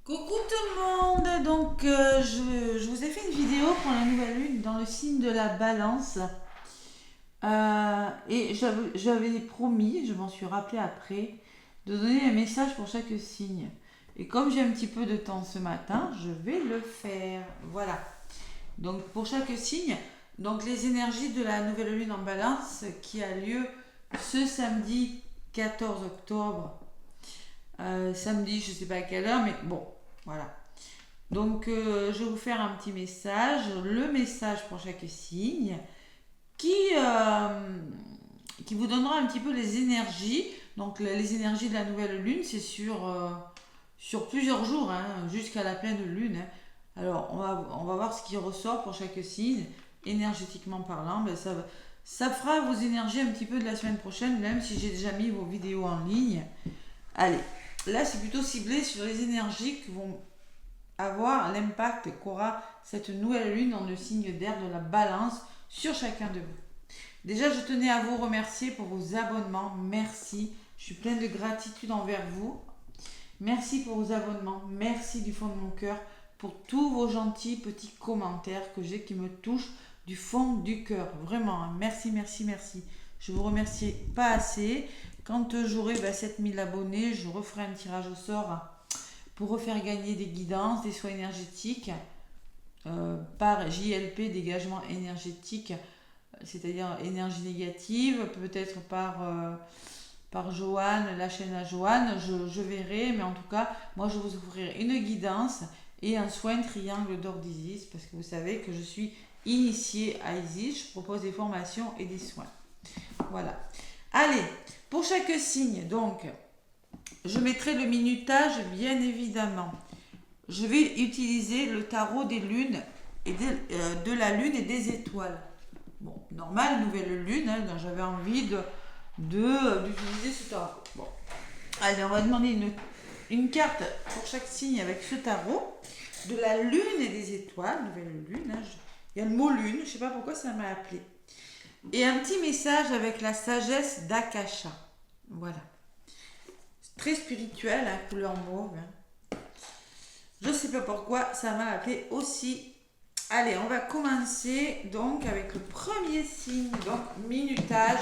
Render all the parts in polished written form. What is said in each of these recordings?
Coucou tout le monde, donc je vous ai fait une vidéo pour la nouvelle lune dans le signe de la balance. Et j'avais promis, je m'en suis rappelé après, de donner un message pour chaque signe. Et comme j'ai un petit peu de temps ce matin, je vais le faire. Voilà. Donc pour chaque signe, donc les énergies de la nouvelle lune en balance qui a lieu ce samedi 14 octobre. Samedi, je ne sais pas à quelle heure, mais bon, voilà. Donc, je vais vous faire un petit message, le message pour chaque signe, qui, euh, qui vous donnera un petit peu les énergies. Donc, les énergies de la nouvelle lune, c'est sur plusieurs jours, hein, jusqu'à la pleine lune, hein. Alors, on va voir ce qui ressort pour chaque signe, énergétiquement parlant. Ben, ça fera vos énergies un petit peu de la semaine prochaine, même si j'ai déjà mis vos vidéos en ligne. Allez, là, c'est plutôt ciblé sur les énergies qui vont avoir l'impact qu'aura cette nouvelle lune dans le signe d'air de la balance sur chacun de vous. Déjà, je tenais à vous remercier pour vos abonnements. Merci. Je suis pleine de gratitude envers vous. Merci pour vos abonnements. Merci du fond de mon cœur pour tous vos gentils petits commentaires que j'ai qui me touchent du fond du cœur. Vraiment, hein. Merci, merci, merci. Je vous remercie pas assez. Quand j'aurai 7000 abonnés, je referai un tirage au sort pour refaire gagner des guidances, des soins énergétiques par JLP, dégagement énergétique, c'est-à-dire énergie négative, peut-être par Joanne, la chaîne à Joanne, je verrai, mais en tout cas, moi je vous offrirai une guidance et un soin triangle d'or d'Isis, parce que vous savez que je suis initiée à Isis, je propose des formations et des soins. Voilà. Allez, pour chaque signe, donc, je mettrai le minutage, bien évidemment. Je vais utiliser le tarot des lunes et de la lune et des étoiles. Bon, normal, nouvelle lune, hein, donc j'avais envie d'utiliser ce tarot. Bon, allez, on va demander une carte pour chaque signe avec ce tarot. De la lune et des étoiles, nouvelle lune. Hein, il y a le mot lune, je ne sais pas pourquoi ça m'a appelé. Et un petit message avec la sagesse d'Akasha. Voilà. Très spirituel, hein, couleur mauve. Hein. Je ne sais pas pourquoi ça m'a appelé aussi. Allez, on va commencer donc avec le premier signe, donc minutage.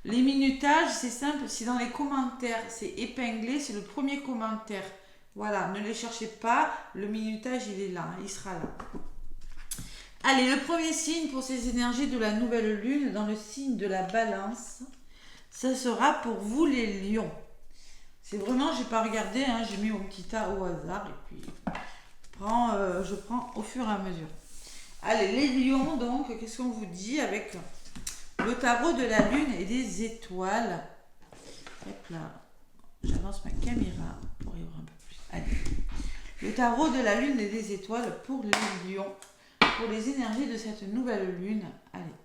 Les minutages, c'est simple, c'est dans les commentaires, c'est épinglé, c'est le premier commentaire. Voilà, ne les cherchez pas, le minutage il est là, il sera là. Allez, le premier signe pour ces énergies de la nouvelle lune dans le signe de la balance, ça sera pour vous les lions. C'est vraiment, j'ai pas regardé, hein, j'ai mis mon petit tas au hasard et puis je prends au fur et à mesure. Allez, les lions, donc, qu'est-ce qu'on vous dit avec le tarot de la lune et des étoiles. Hop là, j'avance ma caméra pour y voir un peu plus. Allez, le tarot de la lune et des étoiles pour les lions, pour les énergies de cette nouvelle lune. Allez,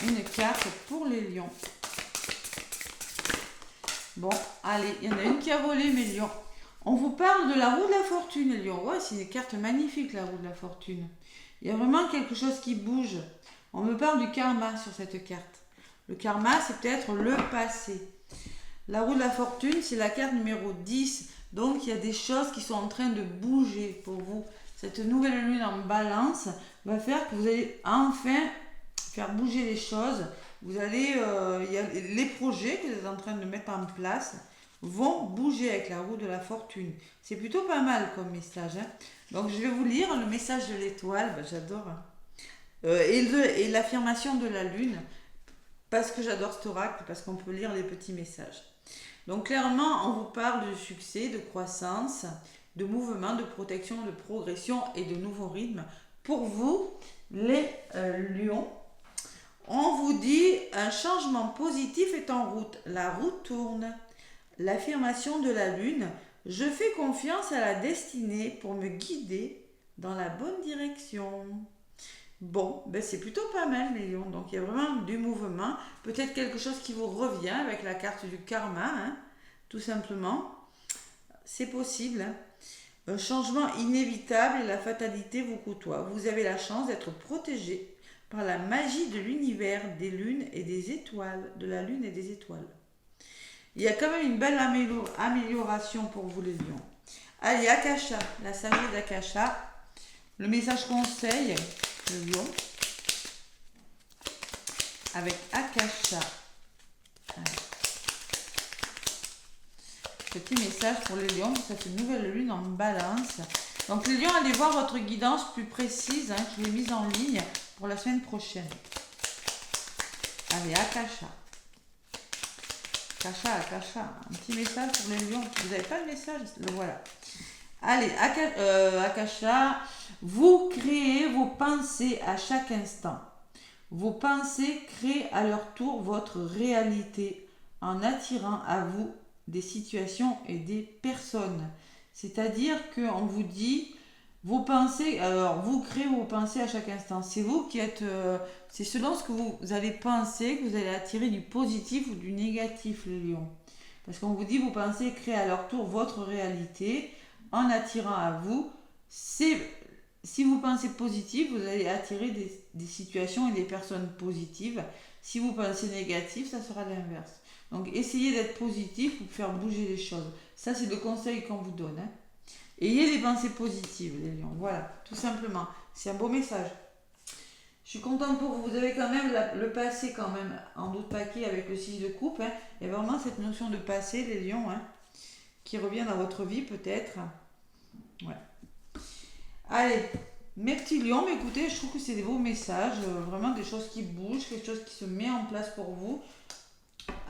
une carte pour les lions. Bon, allez, il y en a une qui a volé, mes lions. On vous parle de la roue de la fortune, les lions. Ouais, c'est une carte magnifique, la roue de la fortune. Il y a vraiment quelque chose qui bouge. On me parle du karma sur cette carte. Le karma, c'est peut-être le passé. La roue de la fortune, c'est la carte numéro 10. Donc, il y a des choses qui sont en train de bouger pour vous. Cette nouvelle lune en balance va faire que vous allez enfin faire bouger les choses. Vous allez, y a les projets que vous êtes en train de mettre en place vont bouger avec la roue de la fortune. C'est plutôt pas mal comme message. Hein. Donc je vais vous lire le message de l'étoile, ben, j'adore. Hein. Et l'affirmation de la lune, parce que j'adore cet oracle, parce qu'on peut lire les petits messages. Donc clairement, on vous parle de succès, de croissance, de mouvement, de protection, de progression et de nouveaux rythmes. Pour vous, les lions, on vous dit un changement positif est en route. La roue tourne. L'affirmation de la lune, je fais confiance à la destinée pour me guider dans la bonne direction. Bon, ben c'est plutôt pas mal les lions. Donc il y a vraiment du mouvement. Peut-être quelque chose qui vous revient avec la carte du karma, hein, tout simplement. C'est possible. Hein. Un changement inévitable et la fatalité vous côtoient. Vous avez la chance d'être protégé par la magie de l'univers, des lunes et des étoiles, de la lune et des étoiles. Il y a quand même une belle amélioration pour vous les lions. Allez, Akasha, la sagesse d'Akasha. Le message conseil, le lion. Avec Akasha. Allez. Petit message pour les lions pour cette nouvelle lune en balance. Donc les lions, allez voir votre guidance plus précise, hein, je l'ai mise en ligne pour la semaine prochaine. Allez, Akasha. Akasha. Un petit message pour les lions. Vous n'avez pas le message? Le voilà. Allez, Akasha. Vous créez vos pensées à chaque instant. Vos pensées créent à leur tour votre réalité en attirant à vous des situations et des personnes. C'est-à-dire qu'on vous dit vos pensées, alors vous créez vos pensées à chaque instant. C'est vous qui êtes, c'est selon ce que vous allez penser que vous allez attirer du positif ou du négatif, les lions. Parce qu'on vous dit vos pensées créent à leur tour votre réalité en attirant à vous. Si vous pensez positif, vous allez attirer des situations et des personnes positives. Si vous pensez négatif, ça sera l'inverse. Donc, essayez d'être positif pour faire bouger les choses. Ça, c'est le conseil qu'on vous donne. Hein. Ayez des pensées positives, les lions. Voilà, tout simplement. C'est un beau message. Je suis contente pour vous. Vous avez quand même le passé quand même en d'autres paquets avec le 6 de coupe. Hein. Il y a vraiment cette notion de passé, les lions, hein, qui revient dans votre vie peut-être. Ouais. Allez, mes petits lions, mais écoutez, je trouve que c'est des beaux messages, vraiment des choses qui bougent, quelque chose qui se met en place pour vous,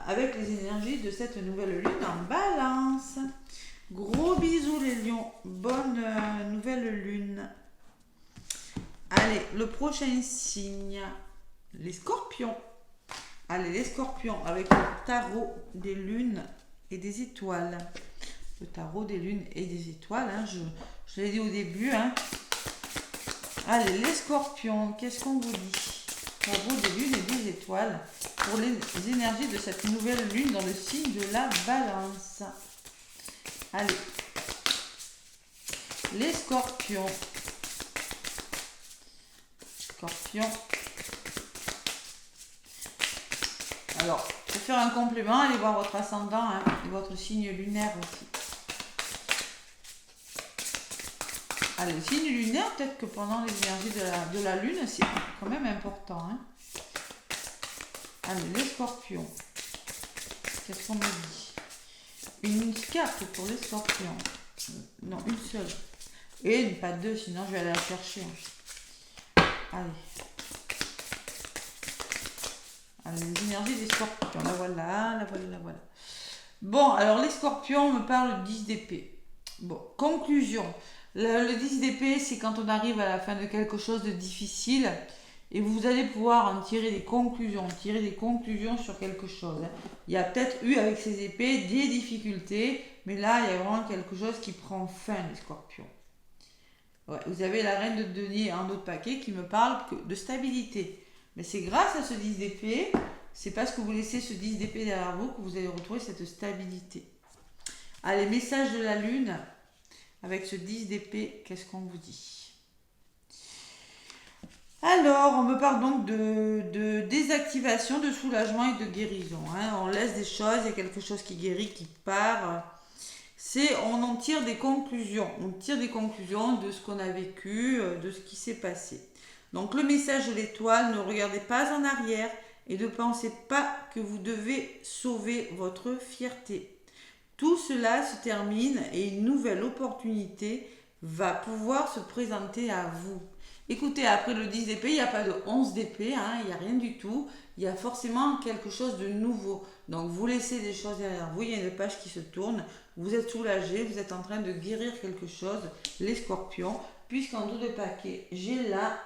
avec les énergies de cette nouvelle lune en balance. Gros bisous les lions, bonne nouvelle lune. Allez, le prochain signe, les scorpions. Allez, les scorpions, avec le tarot des lunes et des étoiles. Le tarot des lunes et des étoiles, hein, je l'ai dit au début. Hein. Allez, les scorpions, qu'est-ce qu'on vous dit? Tarot des lunes et des étoiles pour les énergies de cette nouvelle lune dans le signe de la balance. Allez, les scorpions. Scorpions. Alors, pour faire un complément, allez voir votre ascendant hein, et votre signe lunaire aussi. Allez, le signe lunaire, peut-être que pendant les énergies de la lune, c'est quand même important. Hein. Allez, les scorpions. Qu'est-ce qu'on me dit? Une carte pour les scorpions. Non, une seule. Et pas deux, sinon je vais aller la chercher. Allez. Allez, les énergies des scorpions. La voilà, la voilà, la voilà. Bon, alors les scorpions, on me parle 10 d'épée. Bon, conclusion. Le 10 d'épée, c'est quand on arrive à la fin de quelque chose de difficile et vous allez pouvoir en tirer des conclusions, sur quelque chose. Il y a peut-être eu avec ces épées des difficultés, mais là, il y a vraiment quelque chose qui prend fin, les scorpions. Ouais, vous avez la reine de denier en autre paquet qui me parle de stabilité. Mais c'est grâce à ce 10 d'épée, c'est parce que vous laissez ce 10 d'épée derrière vous que vous allez retrouver cette stabilité. Allez, message de la lune. Avec ce 10 d'épée, qu'est-ce qu'on vous dit? Alors, on me parle donc de désactivation, de soulagement et de guérison. Hein. On laisse des choses, il y a quelque chose qui guérit, qui part. On en tire des conclusions. On tire des conclusions de ce qu'on a vécu, de ce qui s'est passé. Donc, le message de l'étoile, ne regardez pas en arrière et ne pensez pas que vous devez sauver votre fierté. Tout cela se termine et une nouvelle opportunité va pouvoir se présenter à vous. Écoutez, après le 10 d'épée, il n'y a pas de 11 d'épée, hein, il n'y a rien du tout. Il y a forcément quelque chose de nouveau. Donc vous laissez des choses derrière vous, il y a une page qui se tourne, vous êtes soulagé, vous êtes en train de guérir quelque chose, les scorpions, puisqu'en dos de paquet, j'ai la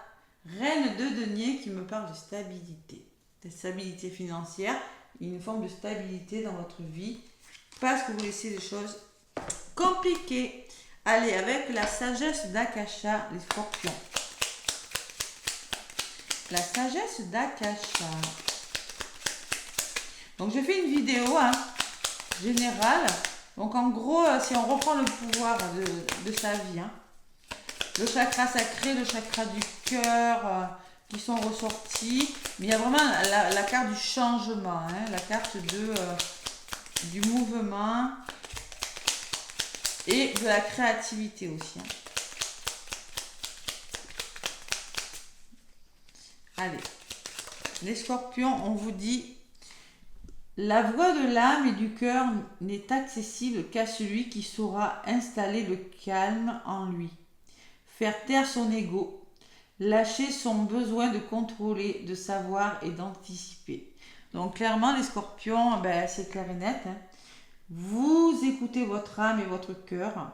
reine de denier qui me parle de stabilité. De stabilité financière, une forme de stabilité dans votre vie. Parce que vous laissez les choses compliquées. Allez, avec la sagesse d'Akasha, les scorpions. La sagesse d'Akasha. Donc, j'ai fait une vidéo hein, générale. Donc, en gros, si on reprend le pouvoir de sa vie, hein, le chakra sacré, le chakra du cœur qui sont ressortis. Mais il y a vraiment la carte du changement, hein, la carte de... du mouvement et de la créativité aussi. Allez, les scorpions, on vous dit, la voix de l'âme et du cœur n'est accessible qu'à celui qui saura installer le calme en lui, faire taire son ego, lâcher son besoin de contrôler, de savoir et d'anticiper. Donc clairement, les scorpions, ben, c'est clair et net. Vous écoutez votre âme et votre cœur.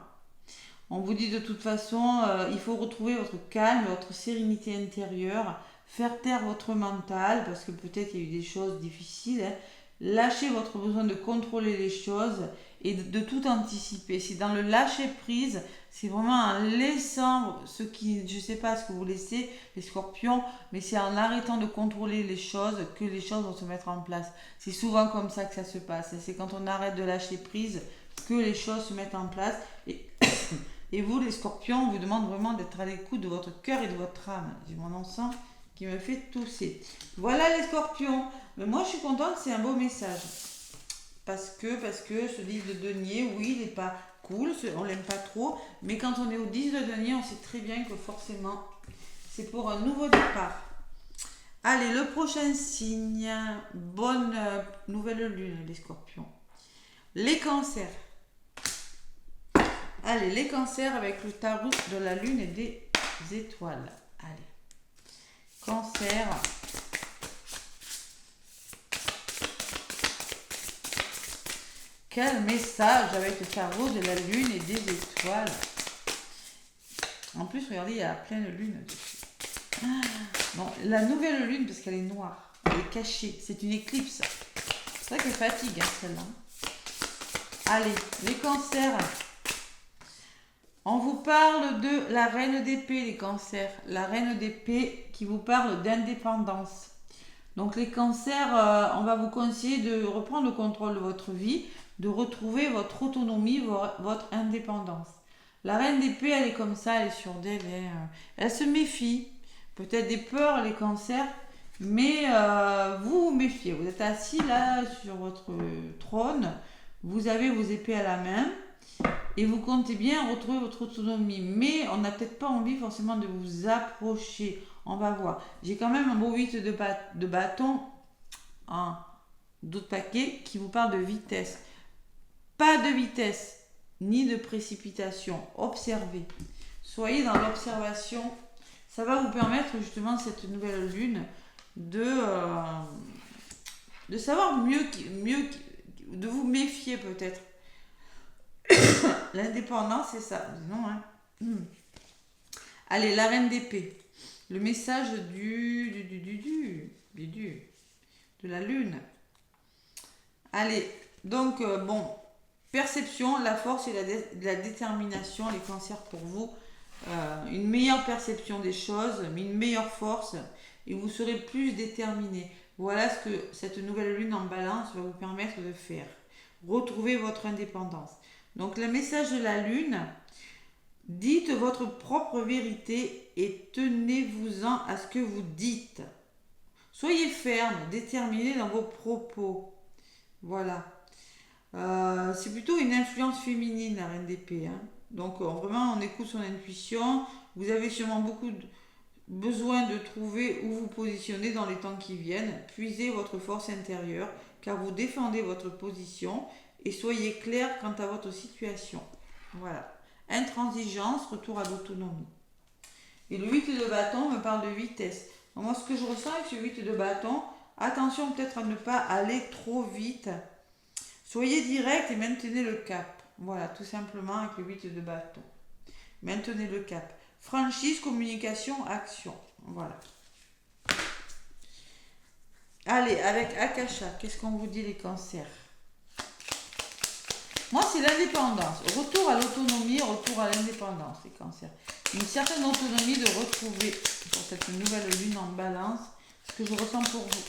On vous dit de toute façon, il faut retrouver votre calme, votre sérénité intérieure, faire taire votre mental, parce que peut-être il y a eu des choses difficiles. Lâcher votre besoin de contrôler les choses et de tout anticiper. C'est dans le lâcher prise, c'est vraiment en laissant ce qui, je ne sais pas ce que vous laissez, les scorpions, mais c'est en arrêtant de contrôler les choses que les choses vont se mettre en place. C'est souvent comme ça que ça se passe. C'est quand on arrête de lâcher prise que les choses se mettent en place. Et vous, les scorpions, on vous demande vraiment d'être à l'écoute de votre cœur et de votre âme. J'ai mon encens qui me fait tousser. Voilà les scorpions. Mais moi, je suis contente, c'est un beau message. Parce que ce livre de denier, oui, il n'est pas cool, on l'aime pas trop. Mais quand on est au 10 de denier, on sait très bien que forcément, c'est pour un nouveau départ. Allez, le prochain signe. Bonne nouvelle lune, les scorpions. Les cancers. Allez, les cancers avec le tarot de la lune et des étoiles. Allez. Cancer. Quel message avec le tarot de la lune et des étoiles. En plus, regardez, il y a plein de lunes dessus. Bon, la nouvelle lune, parce qu'elle est noire, elle est cachée, c'est une éclipse. C'est vrai qu'elle fatigue, hein, celle-là. Allez, les cancers. On vous parle de la reine d'épée, les cancers. La reine d'épée qui vous parle d'indépendance. Donc les cancers, on va vous conseiller de reprendre le contrôle de votre vie, de retrouver votre autonomie, votre indépendance. La reine d'épée, elle est comme ça, elle est sur d'elle. Elle se méfie. Peut-être des peurs, les cancers, mais vous vous méfiez. Vous êtes assis là sur votre trône, vous avez vos épées à la main. Et vous comptez bien retrouver votre autonomie. Mais on n'a peut-être pas envie forcément de vous approcher. On va voir. J'ai quand même un beau 8 de bâton en d'autres paquets qui vous parle de vitesse. Pas de vitesse, ni de précipitation. Observez. Soyez dans l'observation. Ça va vous permettre justement cette nouvelle lune de savoir mieux, de vous méfier peut-être. L'indépendance, c'est ça. Non, hein. Allez, la reine d'épée. Le message de la lune. Allez, donc, bon, perception, la force et la détermination, les cancers pour vous. Une meilleure perception des choses, mais une meilleure force, et vous serez plus déterminé. Voilà ce que cette nouvelle lune en balance va vous permettre de faire. Retrouver votre indépendance. Donc le message de la lune, dites votre propre vérité et tenez-vous-en à ce que vous dites. Soyez ferme, déterminé dans vos propos. Voilà. C'est plutôt une influence féminine, la reine d'épée. Hein. Donc vraiment, on écoute son intuition. Vous avez sûrement beaucoup besoin de trouver où vous positionner dans les temps qui viennent. Puisez votre force intérieure, car vous défendez votre position. Et soyez clair quant à votre situation. Voilà. Intransigeance, retour à l'autonomie. Et le 8 de bâton me parle de vitesse. Donc moi, ce que je ressens avec ce 8 de bâton, attention peut-être à ne pas aller trop vite. Soyez direct et maintenez le cap. Voilà, tout simplement avec le 8 de bâton. Maintenez le cap. Franchise, communication, action. Voilà. Allez, avec Akasha, qu'est-ce qu'on vous dit les cancers ? Moi, c'est l'indépendance. Retour à l'autonomie, retour à l'indépendance, les cancers. Une certaine autonomie de retrouver pour cette nouvelle lune en balance, ce que je ressens pour vous.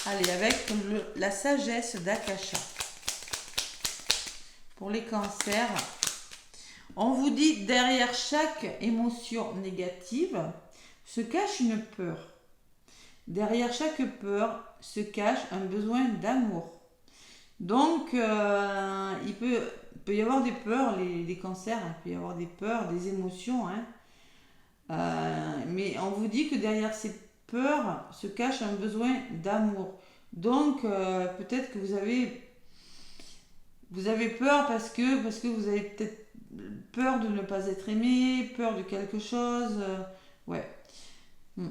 Allez, avec la sagesse d'Akasha. Pour les cancers, on vous dit derrière chaque émotion négative se cache une peur. Derrière chaque peur se cache un besoin d'amour. Donc, peut y avoir des peurs, les cancers, hein. Il peut y avoir des peurs, des émotions, hein. Mais on vous dit que derrière ces peurs se cache un besoin d'amour. Donc, peut-être que vous avez peur parce que vous avez peut-être peur de ne pas être aimé, peur de quelque chose. Ouais. Hmm.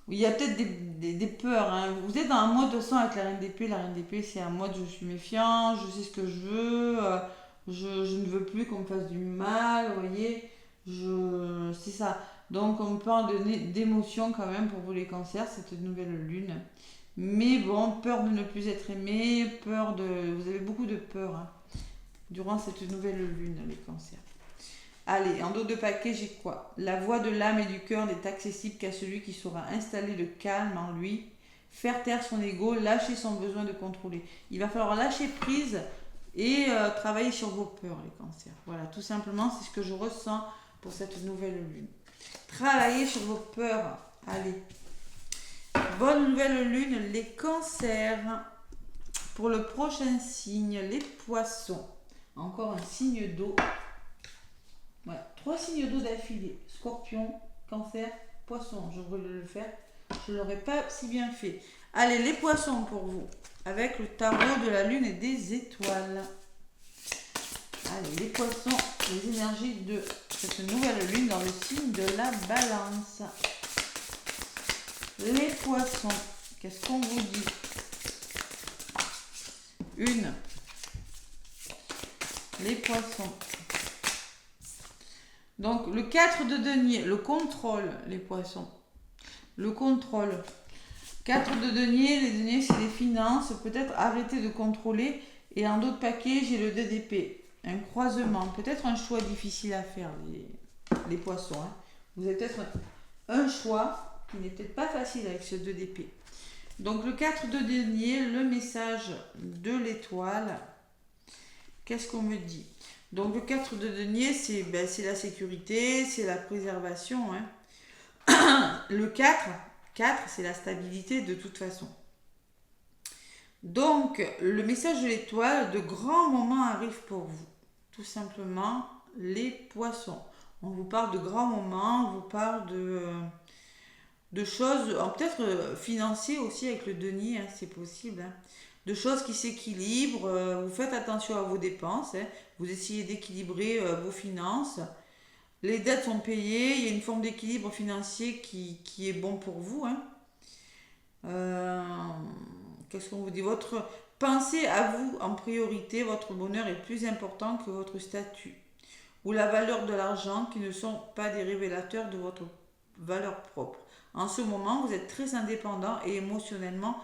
Il y a peut-être des peurs, hein. Vous êtes dans un mode de sang avec la reine d'épée. La reine d'épée, c'est un mode je suis méfiant, je sais ce que je veux, je ne veux plus qu'on me fasse du mal, vous voyez. C'est ça. Donc on me parle d'émotions quand même pour vous les cancers, cette nouvelle lune. Mais bon, peur de ne plus être aimé, peur de... Vous avez beaucoup de peur, hein, durant cette nouvelle lune, les cancers. Allez, en dos de paquet, j'ai quoi? La voix de l'âme et du cœur n'est accessible qu'à celui qui saura installer le calme en lui, faire taire son ego, lâcher son besoin de contrôler. Il va falloir lâcher prise et travailler sur vos peurs, les cancers. Voilà, tout simplement, c'est ce que je ressens pour cette nouvelle lune. Travaillez sur vos peurs. Allez. Bonne nouvelle lune, les cancers. Pour le prochain signe, les poissons. Encore un signe d'eau. Ouais, 3 signes d'eau d'affilée. Scorpion, cancer, poisson. Je voulais le faire. Je ne l'aurais pas si bien fait. Allez, les poissons pour vous. Avec le tarot de la lune et des étoiles. Allez, les poissons, les énergies de cette nouvelle lune dans le signe de la balance. Les poissons, qu'est-ce qu'on vous dit? Une. Les poissons. Donc, le 4 de denier, le contrôle, les poissons. Le contrôle. 4 de denier, les deniers, c'est les finances. Peut-être arrêter de contrôler. Et en d'autres paquets, j'ai le 2 d'épée. Un croisement. Peut-être un choix difficile à faire, les poissons, hein. Vous avez peut-être un choix qui n'est peut-être pas facile avec ce 2 d'épée. Donc, le 4 de denier, le message de l'étoile. Qu'est-ce qu'on me dit? Donc le 4 de denier, c'est la sécurité, c'est la préservation, hein. Le 4, c'est la stabilité de toute façon. Donc le message de l'étoile, de grands moments arrivent pour vous. Tout simplement, les poissons. On vous parle de grands moments, on vous parle de choses, peut-être financiers aussi avec le denier, hein, c'est possible, hein. De choses qui s'équilibrent, vous faites attention à vos dépenses, hein, vous essayez d'équilibrer vos finances, les dettes sont payées, il y a une forme d'équilibre financier qui est bon pour vous, hein. Euh, Qu'est-ce qu'on vous dit? Pensez à vous en priorité, votre bonheur est plus important que votre statut ou la valeur de l'argent qui ne sont pas des révélateurs de votre valeur propre. En ce moment, vous êtes très indépendant et émotionnellement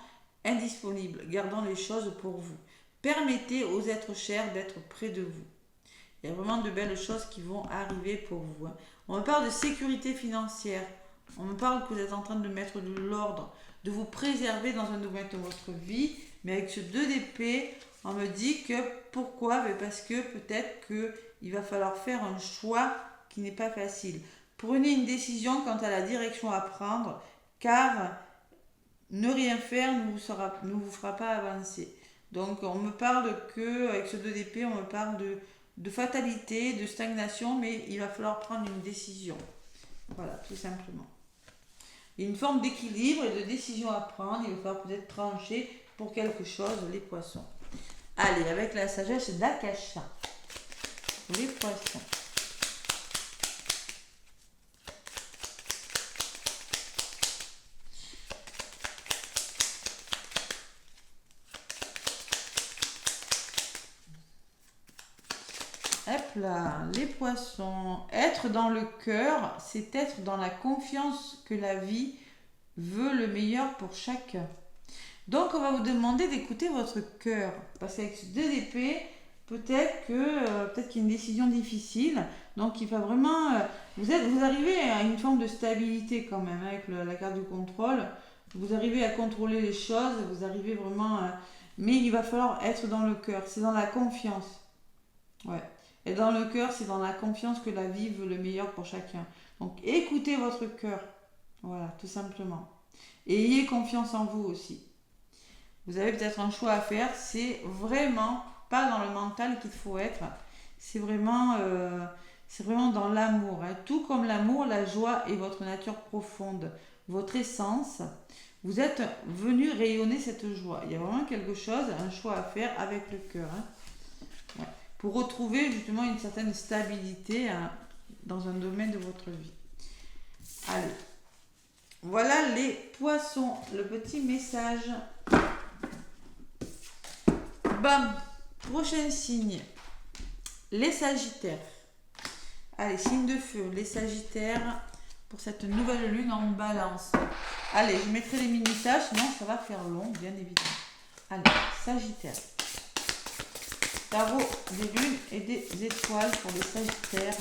indisponible. Gardons les choses pour vous. Permettez aux êtres chers d'être près de vous. Il y a vraiment de belles choses qui vont arriver pour vous, hein. On me parle de sécurité financière. On me parle que vous êtes en train de mettre de l'ordre, de vous préserver dans un domaine de votre vie. Mais avec ce 2 d'épée, on me dit que pourquoi? Parce que peut-être qu'il va falloir faire un choix qui n'est pas facile. Prenez une décision quant à la direction à prendre, car ne rien faire ne vous fera pas avancer. Donc on me parle que, avec ce 2 d'épée, on me parle de fatalité, de stagnation, mais il va falloir prendre une décision. Voilà, tout simplement. Il y a une forme d'équilibre et de décision à prendre. Il va falloir peut-être trancher pour quelque chose, les poissons. Allez, avec la sagesse d'Akasha. Les poissons. Hop là, les poissons. Être dans le cœur, c'est être dans la confiance que la vie veut le meilleur pour chacun. Donc on va vous demander d'écouter votre cœur. Parce qu'avec ce 2 d'épée, peut-être qu'il y a une décision difficile. Donc il va vraiment... vous arrivez à une forme de stabilité quand même, avec la carte du contrôle. Vous arrivez à contrôler les choses, vous arrivez vraiment... mais il va falloir être dans le cœur, c'est dans la confiance. Ouais. Et dans le cœur, c'est dans la confiance que la vie veut le meilleur pour chacun. Donc écoutez votre cœur. Voilà, tout simplement. Et ayez confiance en vous aussi. vous avez peut-être un choix à faire. C'est vraiment pas dans le mental qu'il faut être. C'est vraiment dans l'amour. Hein. Tout comme l'amour, la joie est votre nature profonde, votre essence. Vous êtes venu rayonner cette joie. Il y a vraiment quelque chose, un choix à faire avec le cœur. Hein. Ouais. Pour retrouver justement une certaine stabilité dans un domaine de votre vie. Allez. Voilà les poissons. Le petit message. Bam. Prochain signe. Les sagittaires. Allez, signe de feu. Les sagittaires pour cette nouvelle lune en balance. Allez, je mettrai les mini-tâches, sinon ça va faire long, bien évidemment. Allez, sagittaire. Tarot des lunes et des étoiles pour les sagittaires.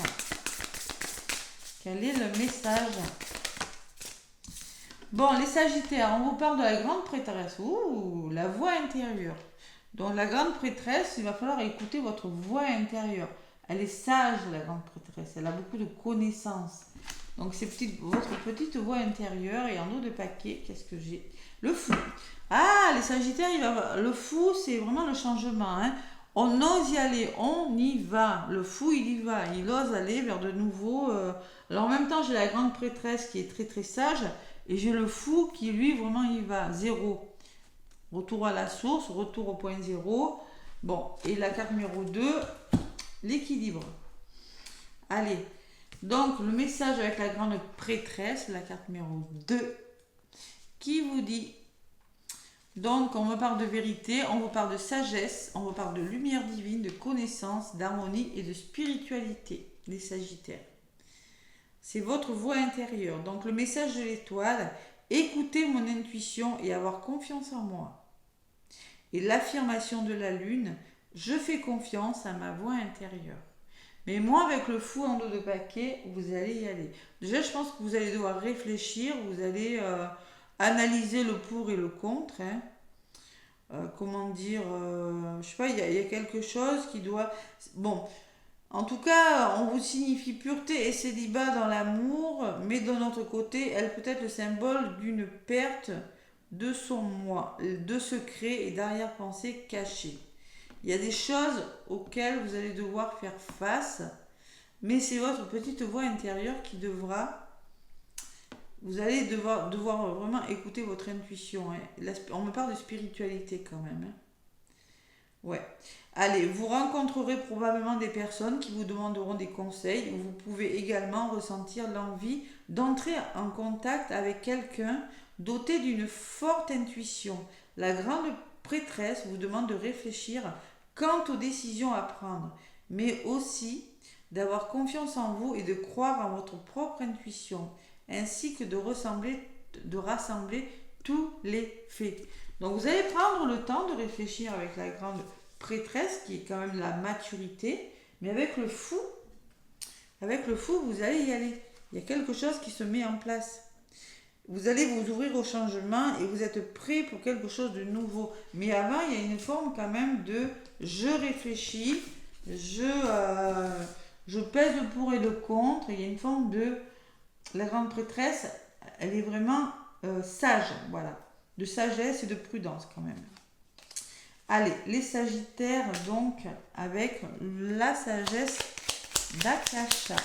Quel est le message? Bon, les sagittaires, on vous parle de la grande prêtresse. Ouh, la voix intérieure. Donc la grande prêtresse, il va falloir écouter votre voix intérieure. Elle est sage, la grande prêtresse. Elle a beaucoup de connaissances. Donc c'est votre petite voix intérieure. Et en eau de paquet, qu'est-ce que j'ai? Le fou. Ah, les sagittaires, le fou, c'est vraiment le changement. Hein. On ose y aller, on y va. Le fou, il y va. Il ose aller vers de nouveaux... Alors en même temps, j'ai la grande prêtresse qui est très très sage. Et j'ai le fou qui, lui, vraiment, il va. Zéro. Retour à la source, retour au point zéro. Bon, et la carte numéro 2, l'équilibre. Allez, donc le message avec la grande prêtresse, la carte numéro 2, qui vous dit, donc on me parle de vérité, on vous parle de sagesse, on vous parle de lumière divine, de connaissance, d'harmonie et de spiritualité, les sagittaires. C'est votre voix intérieure. Donc le message de l'étoile, écoutez mon intuition et avoir confiance en moi. Et l'affirmation de la lune, je fais confiance à ma voix intérieure. Mais moi, avec le fou en dos de paquet, vous allez y aller. Déjà, je pense que vous allez devoir réfléchir, vous allez analyser le pour et le contre. Hein. Comment dire, je sais pas, il y a quelque chose qui doit... Bon, en tout cas, on vous signifie pureté et célibat dans l'amour, mais de notre côté, elle peut être le symbole d'une perte de son moi, de secrets et d'arrière-pensées cachées. Il y a des choses auxquelles vous allez devoir faire face, mais c'est votre petite voix intérieure qui devra... Vous allez devoir vraiment écouter votre intuition. Hein. On me parle de spiritualité quand même. Hein. Ouais. Allez, vous rencontrerez probablement des personnes qui vous demanderont des conseils. Vous pouvez également ressentir l'envie d'entrer en contact avec quelqu'un doté d'une forte intuition. La grande prêtresse vous demande de réfléchir quant aux décisions à prendre, mais aussi d'avoir confiance en vous et de croire en votre propre intuition, ainsi que de rassembler tous les faits. Donc vous allez prendre le temps de réfléchir avec la grande prêtresse, qui est quand même la maturité, mais avec le fou, vous allez y aller. Il y a quelque chose qui se met en place. Vous allez vous ouvrir au changement et vous êtes prêt pour quelque chose de nouveau. Mais avant, il y a une forme quand même de je réfléchis, je pèse le pour et le contre. Il y a une forme de... La grande prêtresse, elle est vraiment sage, voilà. De sagesse et de prudence quand même. Allez, les sagittaires, donc, avec la sagesse d'Akasha.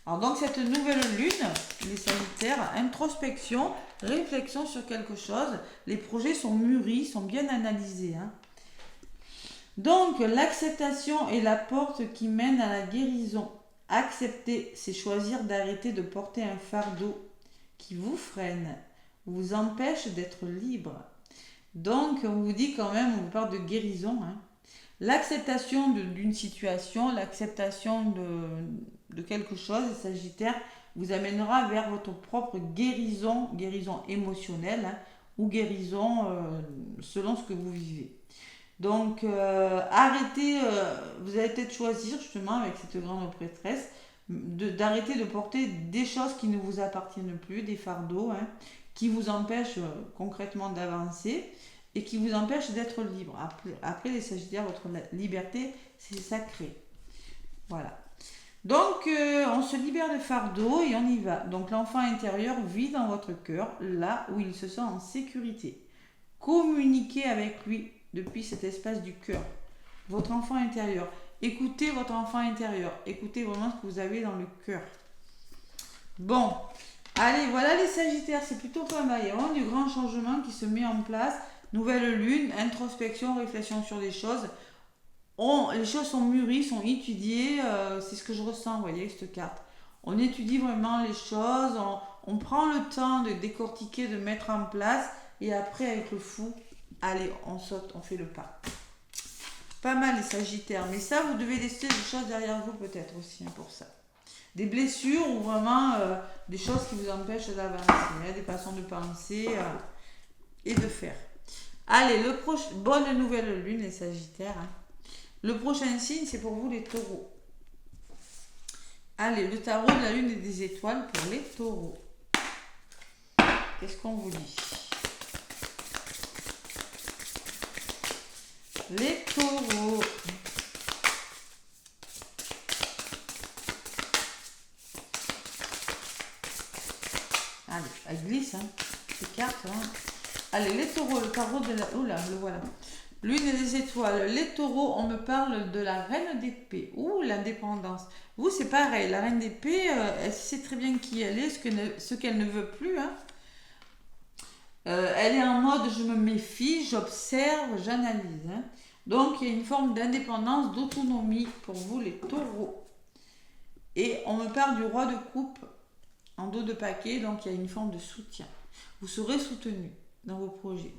Alors donc cette nouvelle lune, les sagittaires, introspection, réflexion sur quelque chose. Les projets sont mûris, sont bien analysés. Hein. Donc l'acceptation est la porte qui mène à la guérison. Accepter, c'est choisir d'arrêter de porter un fardeau qui vous freine, vous empêche d'être libre. Donc on vous dit quand même, on vous parle de guérison. Hein. L'acceptation d'une situation, l'acceptation de quelque chose, les sagittaires, vous amènera vers votre propre guérison émotionnelle, hein, ou guérison selon ce que vous vivez. Donc arrêtez, vous allez peut-être choisir justement avec cette grande prêtresse, d'arrêter de porter des choses qui ne vous appartiennent plus, des fardeaux, hein, qui vous empêchent concrètement d'avancer et qui vous empêchent d'être libre. Après les sagittaires, votre liberté, c'est sacré. Voilà. Donc, on se libère de fardeau et on y va. Donc, l'enfant intérieur vit dans votre cœur, là où il se sent en sécurité. Communiquez avec lui depuis cet espace du cœur. Votre enfant intérieur. Écoutez votre enfant intérieur. Écoutez vraiment ce que vous avez dans le cœur. Bon, allez, voilà les Sagittaires, c'est plutôt pas mal. Il y a vraiment du grand changement qui se met en place. Nouvelle lune, introspection, réflexion sur les choses. Les choses sont mûries, sont étudiées, c'est ce que je ressens, vous voyez, cette carte. On étudie vraiment les choses, on prend le temps de décortiquer, de mettre en place, et après, avec le fou, allez, on saute, on fait le pas. Pas mal les Sagittaires, mais ça, vous devez laisser des choses derrière vous peut-être aussi hein, pour ça. Des blessures ou vraiment des choses qui vous empêchent d'avancer, hein, des façons de penser et de faire. Allez, bonne nouvelle lune les Sagittaires. Hein. Le prochain signe, c'est pour vous les taureaux. Allez, le tarot de la lune et des étoiles pour les taureaux. Qu'est-ce qu'on vous dit? Les taureaux. Allez, elle glisse, hein, ces cartes. Hein. Allez, les taureaux, le tarot de la... Oula, le voilà. Lune et les étoiles. Les taureaux, on me parle de la reine d'épée. Ouh, l'indépendance. Vous, c'est pareil. La reine d'épée, elle sait très bien qui elle est, ce qu'elle ne veut plus. Hein. Elle est en mode je me méfie, j'observe, j'analyse. Hein. Donc, il y a une forme d'indépendance, d'autonomie pour vous, les taureaux. Et on me parle du roi de coupe en dos de paquet, donc il y a une forme de soutien. Vous serez soutenu dans vos projets.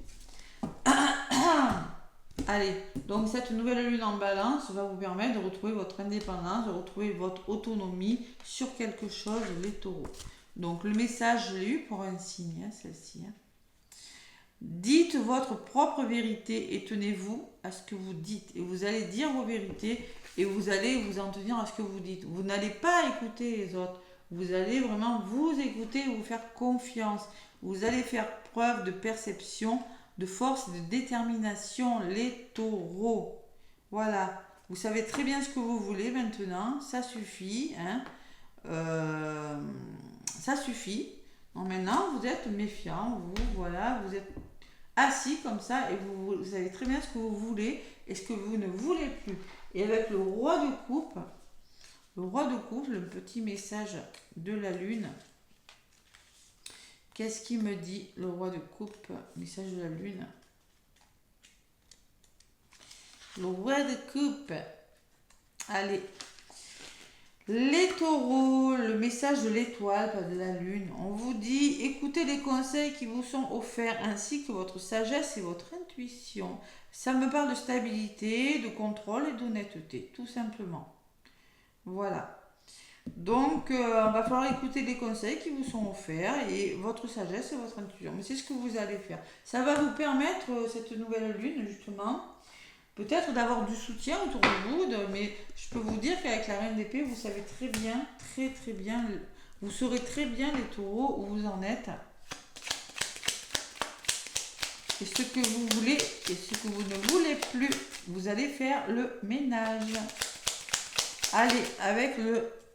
Allez, donc cette nouvelle lune en balance va vous permettre de retrouver votre indépendance, de retrouver votre autonomie sur quelque chose, les taureaux. Donc le message, je l'ai eu pour un signe, hein, celle-ci. Hein. Dites votre propre vérité et tenez-vous à ce que vous dites. Et vous allez dire vos vérités et vous allez vous en tenir à ce que vous dites. Vous n'allez pas écouter les autres. Vous allez vraiment vous écouter et vous faire confiance. Vous allez faire preuve de perception, de force et de détermination, les taureaux. Voilà. Vous savez très bien ce que vous voulez maintenant. Ça suffit. Hein. Ça suffit. Donc maintenant, vous êtes méfiant. Vous êtes assis comme ça et vous savez très bien ce que vous voulez et ce que vous ne voulez plus. Et avec le roi de coupe, le petit message de la lune. Qu'est-ce qu'il me dit, le roi de coupe, message de la lune? Le roi de coupe. Allez. Les taureaux, le message de l'étoile, pas de la lune. On vous dit, écoutez les conseils qui vous sont offerts ainsi que votre sagesse et votre intuition. Ça me parle de stabilité, de contrôle et d'honnêteté, tout simplement. Voilà. Donc, il va falloir écouter les conseils qui vous sont offerts et votre sagesse et votre intuition. Mais c'est ce que vous allez faire. Ça va vous permettre, cette nouvelle lune, justement, peut-être d'avoir du soutien autour de vous. Mais je peux vous dire qu'avec la reine d'épée, vous savez très bien, vous saurez très bien les taureaux où vous en êtes. Et ce que vous voulez et ce que vous ne voulez plus. Vous allez faire le ménage. Allez, avec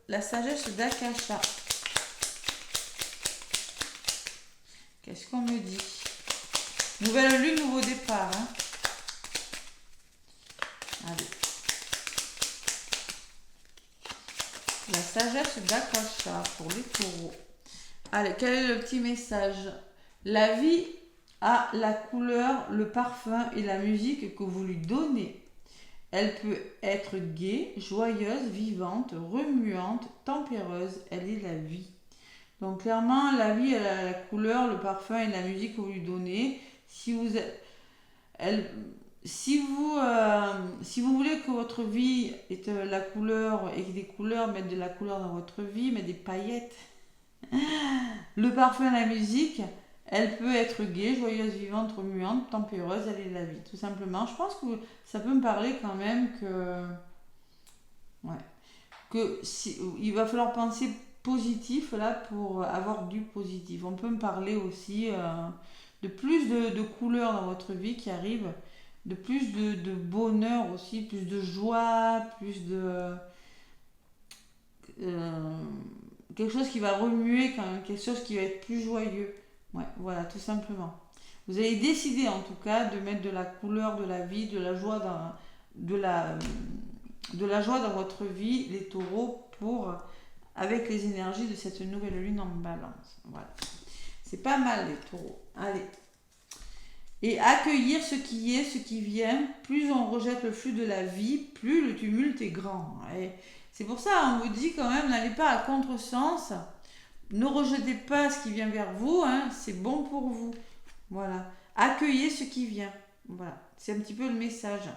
la sagesse d'Akasha. Qu'est-ce qu'on me dit? Nouvelle lune, nouveau départ. Hein. Allez. La sagesse d'Akasha pour les taureaux. Allez, quel est le petit message? La vie a la couleur, le parfum et la musique que vous lui donnez. Elle peut être gaie, joyeuse, vivante, remuante, tempéreuse. Elle est la vie. Donc clairement, la vie, elle a la couleur, le parfum et la musique que vous lui donnez. Si vous voulez que votre vie ait la couleur et que des couleurs mettent de la couleur dans votre vie, mais des paillettes. Le parfum, la musique, elle peut être gaie, joyeuse, vivante, remuante, tempéreuse, elle est la vie, tout simplement. Je pense que ça peut me parler quand même il va falloir penser positif là pour avoir du positif. On peut me parler aussi de plus de couleurs dans votre vie qui arrivent, de plus de bonheur aussi, plus de joie, plus de... quelque chose qui va remuer quand même, quelque chose qui va être plus joyeux. Ouais, voilà, tout simplement. Vous avez décidé en tout cas de mettre de la couleur, de la vie, de la joie de la joie dans votre vie, les taureaux, avec les énergies de cette nouvelle lune en balance. Voilà. C'est pas mal les taureaux. Allez. Et accueillir ce qui est, ce qui vient. Plus on rejette le flux de la vie, plus le tumulte est grand. Et c'est pour ça on vous dit quand même, n'allez pas à contresens. Ne rejetez pas ce qui vient vers vous. C'est bon pour vous. Voilà. Accueillez ce qui vient. Voilà. C'est un petit peu le message.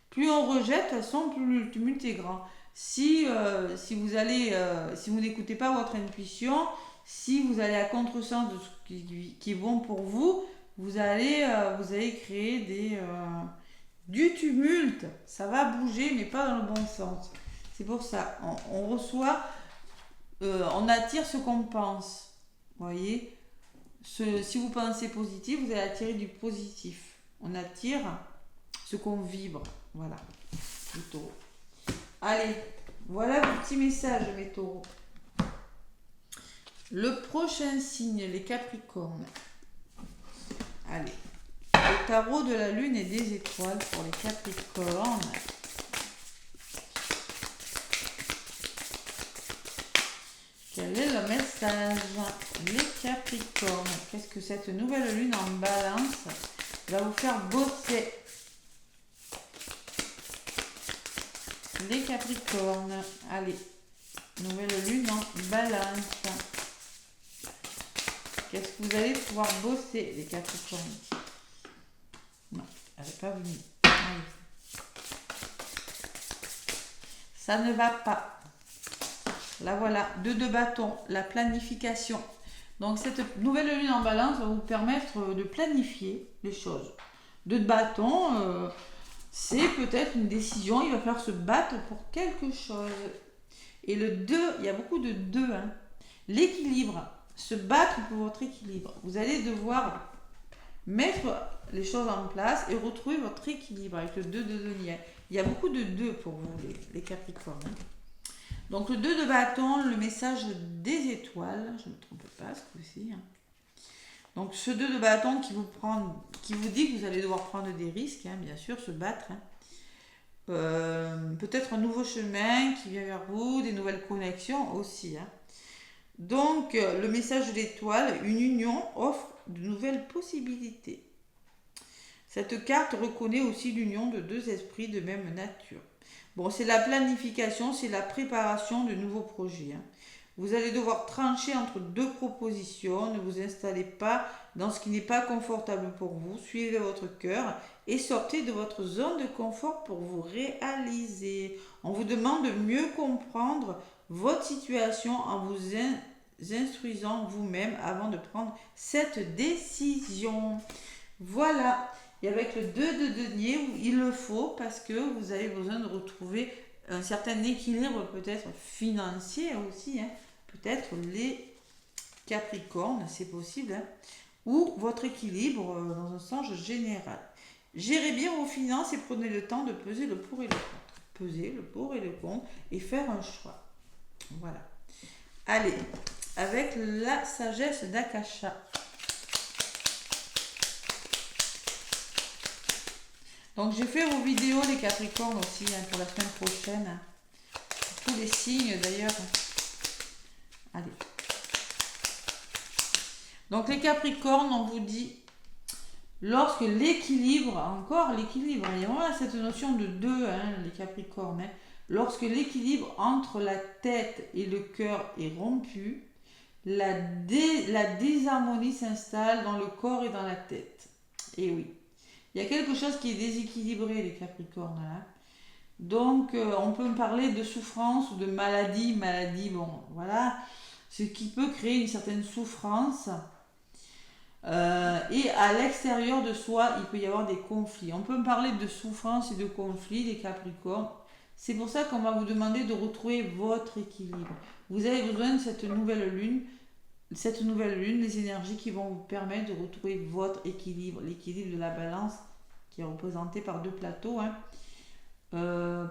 Plus on rejette, de toute façon, plus le tumulte est grand. Si vous n'écoutez pas votre intuition, si vous allez à contresens de ce qui est bon pour vous, vous allez créer du tumulte. Ça va bouger, mais pas dans le bon sens. C'est pour ça, on reçoit, on attire ce qu'on pense. Vous voyez, si vous pensez positif, vous allez attirer du positif. On attire ce qu'on vibre. Voilà, les taureaux. Allez, voilà vos petits messages, mes taureaux. Le prochain signe, les Capricornes. Allez, le tarot de la lune et des étoiles pour les Capricornes. Quel est le message? Les Capricornes, qu'est-ce que cette nouvelle lune en balance va vous faire bosser? Les Capricornes, allez, nouvelle lune en balance. Qu'est-ce que vous allez pouvoir bosser, les Capricornes? Non, elle n'est pas venue. Allez. Ça ne va pas. Là voilà, 2 de bâton, la planification. Donc cette nouvelle lune en balance va vous permettre de planifier les choses. 2 de bâton, c'est peut-être une décision, il va falloir se battre pour quelque chose. Et le 2, il y a beaucoup de 2. L'équilibre, se battre pour votre équilibre. Vous allez devoir mettre les choses en place et retrouver votre équilibre avec le 2 de denier. Il y a beaucoup de 2 pour vous, les Capricornes. Donc le 2 de bâton, le message des étoiles, je ne me trompe pas ce coup-ci. Donc ce 2 de bâton qui vous dit que vous allez devoir prendre des risques, bien sûr, se battre. Peut-être un nouveau chemin qui vient vers vous, des nouvelles connexions aussi. Donc le message de l'étoile, une union offre de nouvelles possibilités. Cette carte reconnaît aussi l'union de 2 esprits de même nature. Bon, c'est la planification, c'est la préparation de nouveaux projets. Vous allez devoir trancher entre 2 propositions. Ne vous installez pas dans ce qui n'est pas confortable pour vous. Suivez votre cœur et sortez de votre zone de confort pour vous réaliser. On vous demande de mieux comprendre votre situation en vous instruisant vous-même avant de prendre cette décision. Voilà. Et avec le 2 de denier, il le faut parce que vous avez besoin de retrouver un certain équilibre, peut-être financier aussi. Peut-être les Capricornes, c'est possible. Ou votre équilibre dans un sens général. Gérez bien vos finances et prenez le temps de peser le pour et le contre. Peser le pour et le contre et faire un choix. Voilà. Allez, avec la sagesse d'Akasha. Donc j'ai fait vos vidéos les Capricornes aussi pour la semaine prochaine. Pour tous les signes d'ailleurs. Allez. Donc les Capricornes, on vous dit, lorsque l'équilibre, encore l'équilibre, il y a vraiment cette notion de 2, les Capricornes. Lorsque l'équilibre entre la tête et le cœur est rompu, la désharmonie s'installe dans le corps et dans la tête. Et oui. Il y a quelque chose qui est déséquilibré, les Capricornes. Donc, on peut me parler de souffrance ou de maladie. Bon, voilà. Ce qui peut créer une certaine souffrance. Et à l'extérieur de soi, il peut y avoir des conflits. On peut me parler de souffrance et de conflits, les Capricornes. C'est pour ça qu'on va vous demander de retrouver votre équilibre. Vous avez besoin de cette nouvelle lune, les énergies qui vont vous permettre de retrouver votre équilibre, l'équilibre de la balance qui est représenté par 2 plateaux.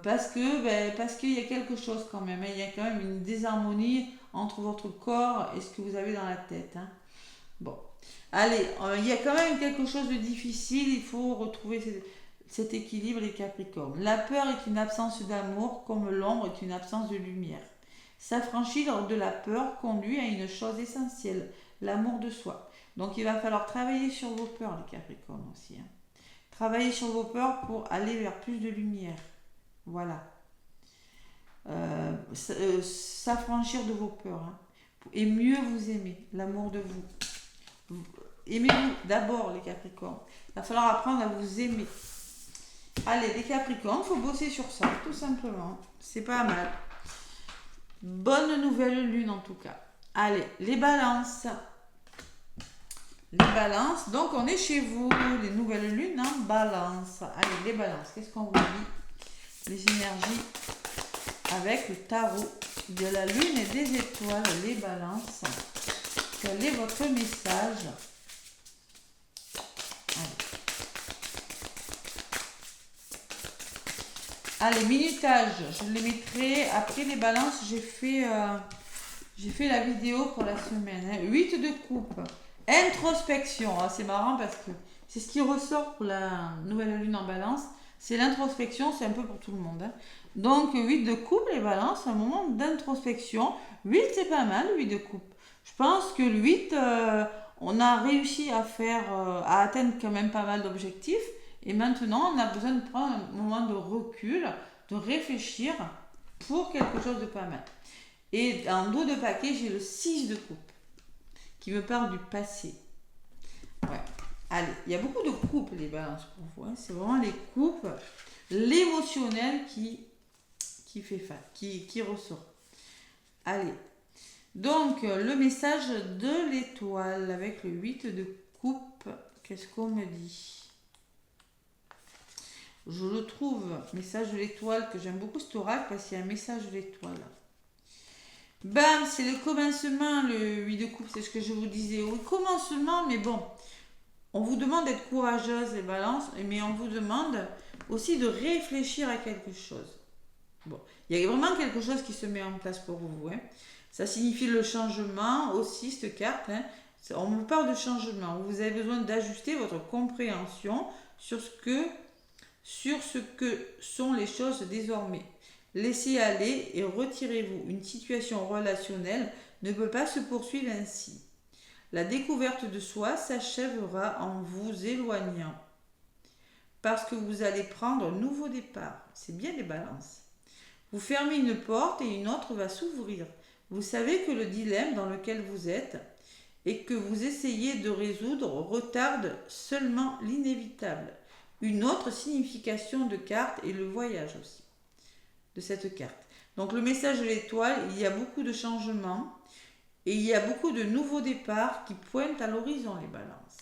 Parce qu'il y a quelque chose quand même, hein. Il y a quand même une désharmonie entre votre corps et ce que vous avez dans la tête, hein. Bon, allez, il y a quand même quelque chose de difficile, il faut retrouver cet équilibre, les Capricornes. La peur est une absence d'amour, comme l'ombre est une absence de lumière. S'affranchir de la peur conduit à une chose essentielle, l'amour de soi. Donc il va falloir travailler sur vos peurs, les Capricornes aussi, hein. Travailler sur vos peurs pour aller vers plus de lumière. Voilà. S'affranchir de vos peurs, hein, et mieux vous aimer, l'amour de vous. Aimez-vous d'abord, les Capricornes. Il va falloir apprendre à vous aimer. Allez, les Capricornes, il faut bosser sur ça, tout simplement. C'est pas mal. Bonne nouvelle lune en tout cas. Allez, les balances. Les balances, donc on est chez vous, les nouvelles lunes en balance. Allez, les balances, qu'est-ce qu'on vous dit? Les énergies avec le tarot de la lune et des étoiles, les balances. Quel est votre message? Allez, minutage, je les mettrai après les balances. J'ai fait la vidéo pour la semaine, hein. 8 de coupe. Introspection, ah, c'est marrant parce que c'est ce qui ressort pour la nouvelle lune en balance. C'est l'introspection, c'est un peu pour tout le monde, hein. Donc 8 de coupe, les balances, un moment d'introspection. 8 c'est pas mal, 8 de coupe. Je pense que le 8, on a réussi à atteindre quand même pas mal d'objectifs. Et maintenant, on a besoin de prendre un moment de recul, de réfléchir pour quelque chose de pas mal. Et en dos de paquet, j'ai le 6 de coupe qui me parle du passé. Ouais. Allez, il y a beaucoup de coupes, les balances pour vous, hein. C'est vraiment les coupes, l'émotionnel qui ressort. Allez. Donc, le message de l'étoile avec le 8 de coupe, qu'est-ce qu'on me dit? Je le trouve, message de l'étoile, que j'aime beaucoup cet oracle parce qu'il y a un message de l'étoile. Bam, c'est le commencement, le 8 de coupe, c'est ce que je vous disais. Au commencement, mais bon, on vous demande d'être courageuse, les balances, mais on vous demande aussi de réfléchir à quelque chose. Bon, il y a vraiment quelque chose qui se met en place pour vous, hein. Ça signifie le changement aussi, cette carte, hein. On me parle de changement. Vous avez besoin d'ajuster votre compréhension sur ce que sont les choses désormais. Laissez aller et retirez-vous. Une situation relationnelle ne peut pas se poursuivre ainsi. La découverte de soi s'achèvera en vous éloignant. Parce que vous allez prendre un nouveau départ. C'est bien les balances. Vous fermez une porte et une autre va s'ouvrir. Vous savez que le dilemme dans lequel vous êtes et que vous essayez de résoudre retarde seulement l'inévitable. Une autre signification de carte est le voyage aussi, de cette carte. Donc le message de l'étoile, il y a beaucoup de changements et il y a beaucoup de nouveaux départs qui pointent à l'horizon, les balances.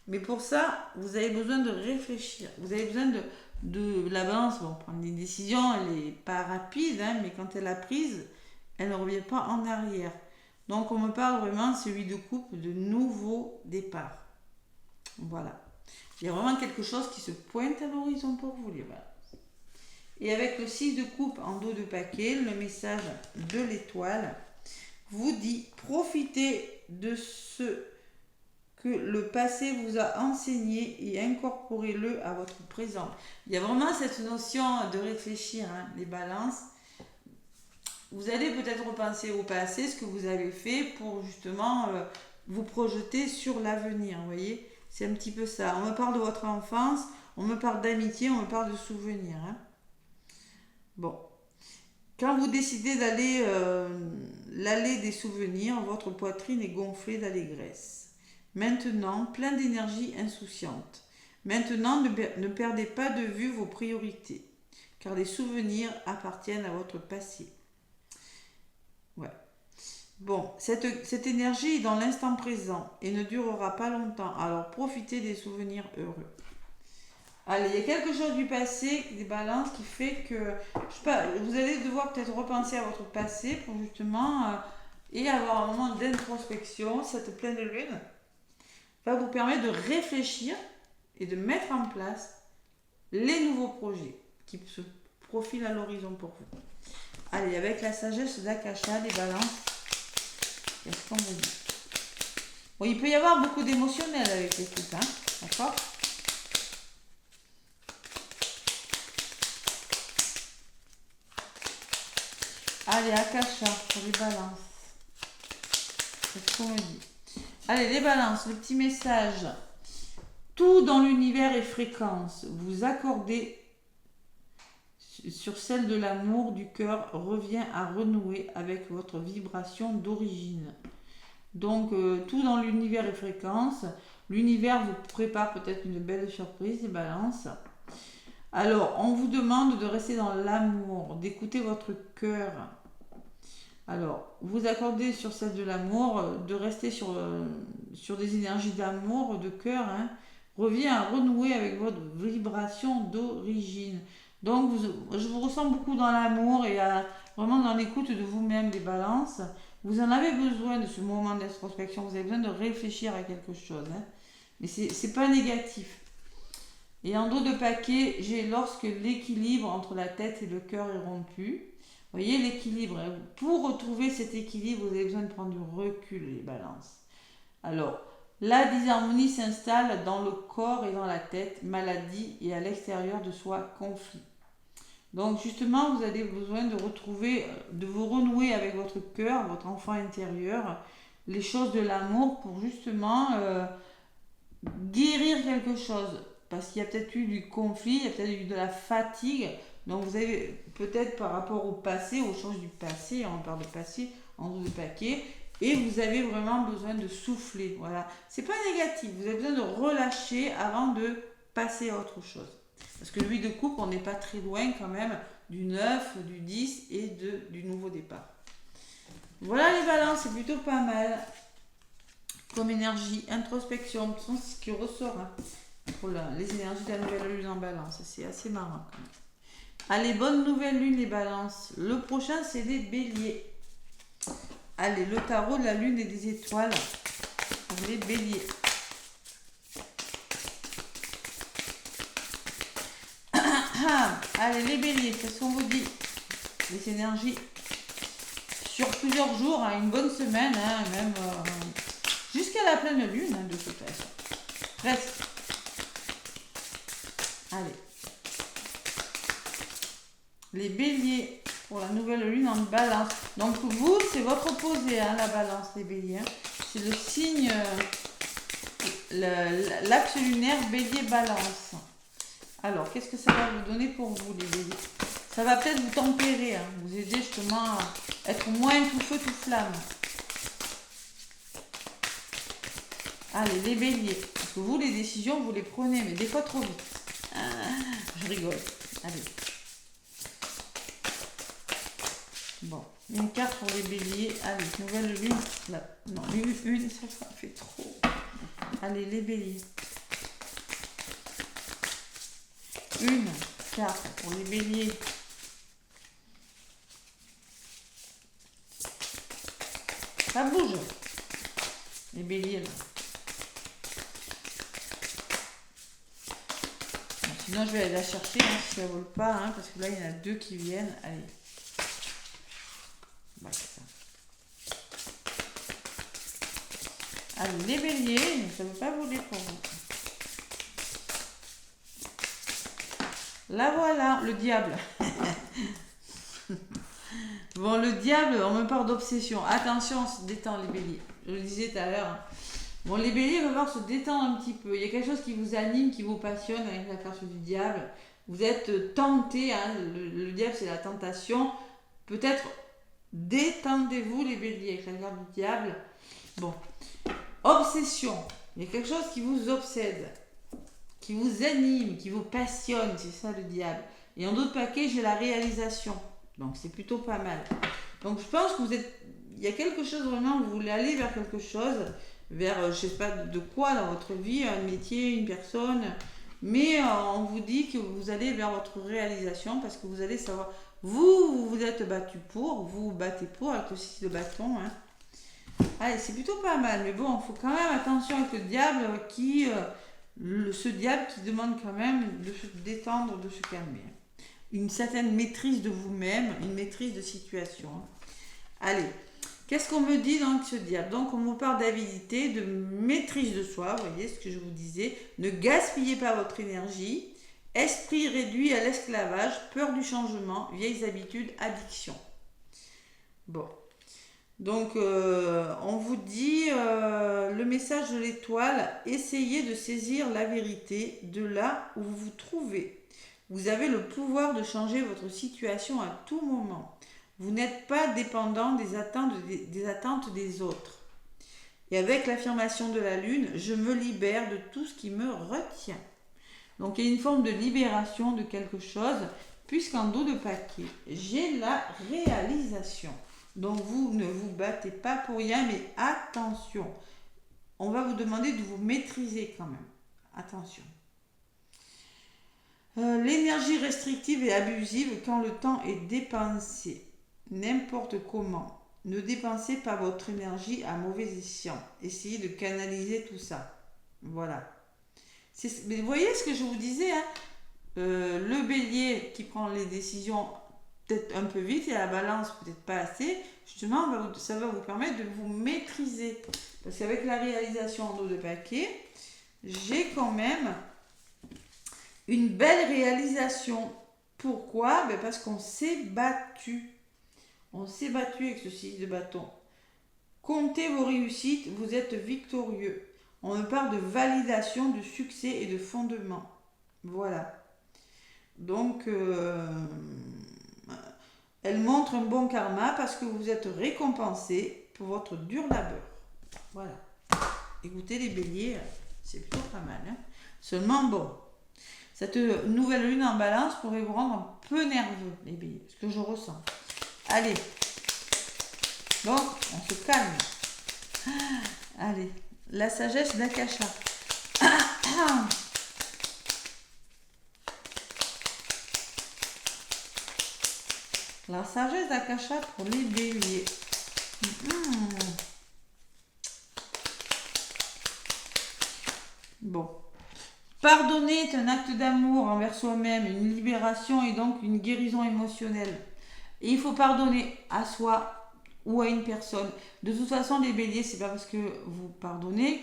Mais pour ça, vous avez besoin de réfléchir. Vous avez besoin de la balance, bon, prendre des décisions, elle n'est pas rapide, hein, mais quand elle a prise, elle ne revient pas en arrière. Donc on me parle vraiment, celui de coupe, de nouveaux départs. Voilà. Il y a vraiment quelque chose qui se pointe à l'horizon pour vous, les balances. Et avec le 6 de coupe en dos de paquet, le message de l'étoile vous dit profitez de ce que le passé vous a enseigné et incorporez-le à votre présent. Il y a vraiment cette notion de réfléchir, hein, les balances. Vous allez peut-être repenser au passé, ce que vous avez fait pour justement vous projeter sur l'avenir, vous voyez. C'est un petit peu ça. On me parle de votre enfance, on me parle d'amitié, on me parle de souvenirs, hein. Bon. Quand vous décidez d'aller l'allée des souvenirs, votre poitrine est gonflée d'allégresse. Maintenant, plein d'énergie insouciante. Maintenant, ne perdez pas de vue vos priorités, car les souvenirs appartiennent à votre passé. Ouais. Bon, cette énergie est dans l'instant présent et ne durera pas longtemps, alors profitez des souvenirs heureux. Allez, il y a quelque chose du passé, des balances, qui fait que, je sais pas, vous allez devoir peut-être repenser à votre passé pour justement, et avoir un moment d'introspection. Cette pleine lune va vous permettre de réfléchir et de mettre en place les nouveaux projets qui se profil à l'horizon pour vous. Allez, avec la sagesse d'Akasha, les balances, qu'est-ce qu'on vous dit? Bon, il peut y avoir beaucoup d'émotionnel avec les trucs, hein, d'accord? Allez, Akasha, pour les balances. Qu'est-ce qu'on me dit? Allez, les balances, le petit message. Tout dans l'univers est fréquence. Vous accordez sur celle de l'amour du cœur revient à renouer avec votre vibration d'origine. Donc, tout dans l'univers est fréquence. L'univers vous prépare peut-être une belle surprise, les balances. Alors, on vous demande de rester dans l'amour, d'écouter votre cœur. Alors, vous accordez sur celle de l'amour, de rester sur des énergies d'amour, de cœur, hein, revient à renouer avec votre vibration d'origine. Donc, je vous ressens beaucoup dans l'amour et vraiment dans l'écoute de vous-même, les balances. Vous en avez besoin de ce moment d'introspection, vous avez besoin de réfléchir à quelque chose. Hein. Mais c'est pas négatif. Et en dos de paquet, j'ai lorsque l'équilibre entre la tête et le cœur est rompu. Vous voyez l'équilibre. Hein. Pour retrouver cet équilibre, vous avez besoin de prendre du recul, les balances. Alors, la disharmonie s'installe dans le corps et dans la tête, maladie et à l'extérieur de soi, conflit. Donc justement, vous avez besoin de retrouver, de vous renouer avec votre cœur, votre enfant intérieur, les choses de l'amour pour justement guérir quelque chose. Parce qu'il y a peut-être eu du conflit, il y a peut-être eu de la fatigue. Donc vous avez peut-être par rapport au passé, aux choses du passé, on parle de passé en dos de paquet, et vous avez vraiment besoin de souffler. Voilà, c'est pas négatif, vous avez besoin de relâcher avant de passer à autre chose. Parce que le 8 de coupe, on n'est pas très loin quand même du 9, du 10 et du nouveau départ. Voilà les balances, c'est plutôt pas mal. Comme énergie, introspection, c'est ce qui ressort hein, pour les énergies de la nouvelle lune en balance. C'est assez marrant quand même. Allez, bonne nouvelle lune les balances. Le prochain, c'est les béliers. Allez, le tarot de la lune et des étoiles pour les béliers. Allez, les béliers, qu'est-ce qu'on vous dit? Les énergies sur plusieurs jours, hein, une bonne semaine, hein, même jusqu'à la pleine lune, hein, de toute façon. Presque. Allez. Les béliers pour la nouvelle lune en balance. Donc vous, c'est votre opposé, hein, la balance, les béliers. Hein. C'est le signe, l'axe lunaire bélier-balance. Alors, qu'est-ce que ça va vous donner pour vous, les béliers? Ça va peut-être vous tempérer, hein, vous aider justement à être moins tout feu, tout flamme. Allez, les béliers. Parce que vous, les décisions, vous les prenez, mais des fois trop vite. Je rigole. Allez. Bon, une carte pour les béliers. Allez, nouvelle lune. Là. Non, une, ça fait trop. Allez, les béliers. Une carte pour les béliers. Ça bouge. Les béliers, là. Bon, sinon, je vais aller la chercher hein, si ça ne vole pas. Hein, parce que là, il y en a deux qui viennent. Allez. Ouais, c'est ça. Allez, les béliers, ça ne veut pas voler pour vous. Là voilà, le diable. Bon, le diable, on me parle d'obsession. Attention, on se détend les béliers. Je le disais tout à l'heure. Hein. Bon, les béliers, il va falloir se détendre un petit peu. Il y a quelque chose qui vous anime, qui vous passionne avec la carte du diable. Vous êtes tenté, hein. Le diable, c'est la tentation. Peut-être détendez-vous les béliers avec la carte du diable. Bon, obsession. Il y a quelque chose qui vous obsède, qui vous anime, qui vous passionne, c'est ça le diable. Et en d'autres paquets, j'ai la réalisation. Donc c'est plutôt pas mal. Donc je pense que il y a quelque chose vraiment, vous voulez aller vers quelque chose, vers je sais pas de quoi dans votre vie, un métier, une personne, mais on vous dit que vous allez vers votre réalisation parce que vous allez savoir, vous vous êtes battu pour, vous vous battez pour avec le 6 de bâton. Hein. Allez, c'est plutôt pas mal, mais bon, il faut quand même attention avec le diable ce diable qui demande quand même de se détendre, de se calmer. une certaine maîtrise de vous-même, une maîtrise de situation. Allez, qu'est-ce qu'on me dit donc ce diable? Donc on me parle d'avidité, de maîtrise de soi, vous voyez ce que je vous disais. Ne gaspillez pas votre énergie. Esprit réduit à l'esclavage, peur du changement, vieilles habitudes, addiction. Bon. Donc, on vous dit le message de l'étoile, essayez de saisir la vérité de là où vous vous trouvez. Vous avez le pouvoir de changer votre situation à tout moment. Vous n'êtes pas dépendant des attentes des autres. Et avec l'affirmation de la lune, je me libère de tout ce qui me retient. Donc, il y a une forme de libération de quelque chose, puisqu'en dos de paquet, j'ai la réalisation. Donc, vous ne vous battez pas pour rien, mais attention. On va vous demander de vous maîtriser quand même. Attention. L'énergie restrictive et abusive quand le temps est dépensé. N'importe comment. Ne dépensez pas votre énergie à mauvais escient. Essayez de canaliser tout ça. Voilà. Mais vous voyez ce que je vous disais, hein, le bélier qui prend les décisions peut-être un peu vite et la balance peut-être pas assez, justement ça va vous permettre de vous maîtriser. Parce qu'avec la réalisation en dos de paquet, j'ai quand même une belle réalisation. Pourquoi? Parce qu'on s'est battu. On s'est battu avec ce 6 de bâton. Comptez vos réussites, vous êtes victorieux. On me parle de validation, de succès et de fondement. Voilà. Donc, elle montre un bon karma parce que vous êtes récompensé pour votre dur labeur. Voilà. Écoutez les béliers, c'est plutôt pas mal. Hein. Seulement, bon, cette nouvelle lune en balance pourrait vous rendre un peu nerveux, les béliers, ce que je ressens. Allez. Donc, on se calme. Allez. La sagesse d'Akasha. La sagesse d'Akasha pour les béliers. Bon. Pardonner est un acte d'amour envers soi-même, une libération et donc une guérison émotionnelle. Et il faut pardonner à soi ou à une personne. De toute façon, les béliers, c'est pas parce que vous pardonnez,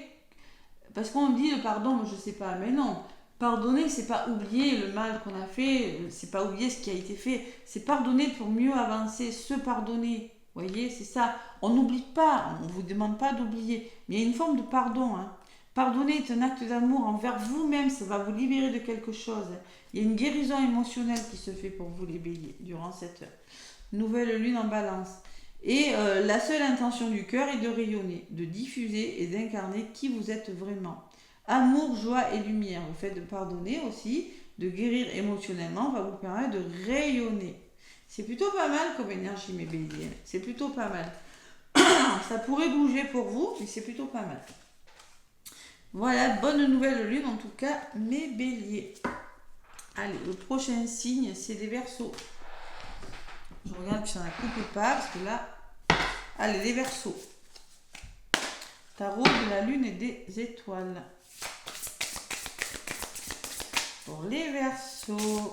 parce qu'on dit le pardon, je sais pas, mais non. Pardonner, c'est pas oublier le mal qu'on a fait, c'est pas oublier ce qui a été fait, c'est pardonner pour mieux avancer, se pardonner. Vous voyez, c'est ça. On n'oublie pas, on ne vous demande pas d'oublier, mais il y a une forme de pardon. Hein. Pardonner est un acte d'amour envers vous-même, ça va vous libérer de quelque chose. Il y a une guérison émotionnelle qui se fait pour vous les béliers durant cette nouvelle lune en balance. Et la seule intention du cœur est de rayonner, de diffuser et d'incarner qui vous êtes vraiment. Amour, joie et lumière. Le fait de pardonner aussi, de guérir émotionnellement va vous permettre de rayonner. C'est plutôt pas mal comme énergie, mes béliers. C'est plutôt pas mal. Ça pourrait bouger pour vous, mais c'est plutôt pas mal. Voilà, bonne nouvelle lune en tout cas, mes béliers. Allez, le prochain signe, c'est les Verseaux. Je regarde que ça ne coupe pas, parce que là... Allez, les Verseaux. Tarot de la lune et des étoiles. Pour les Verseaux.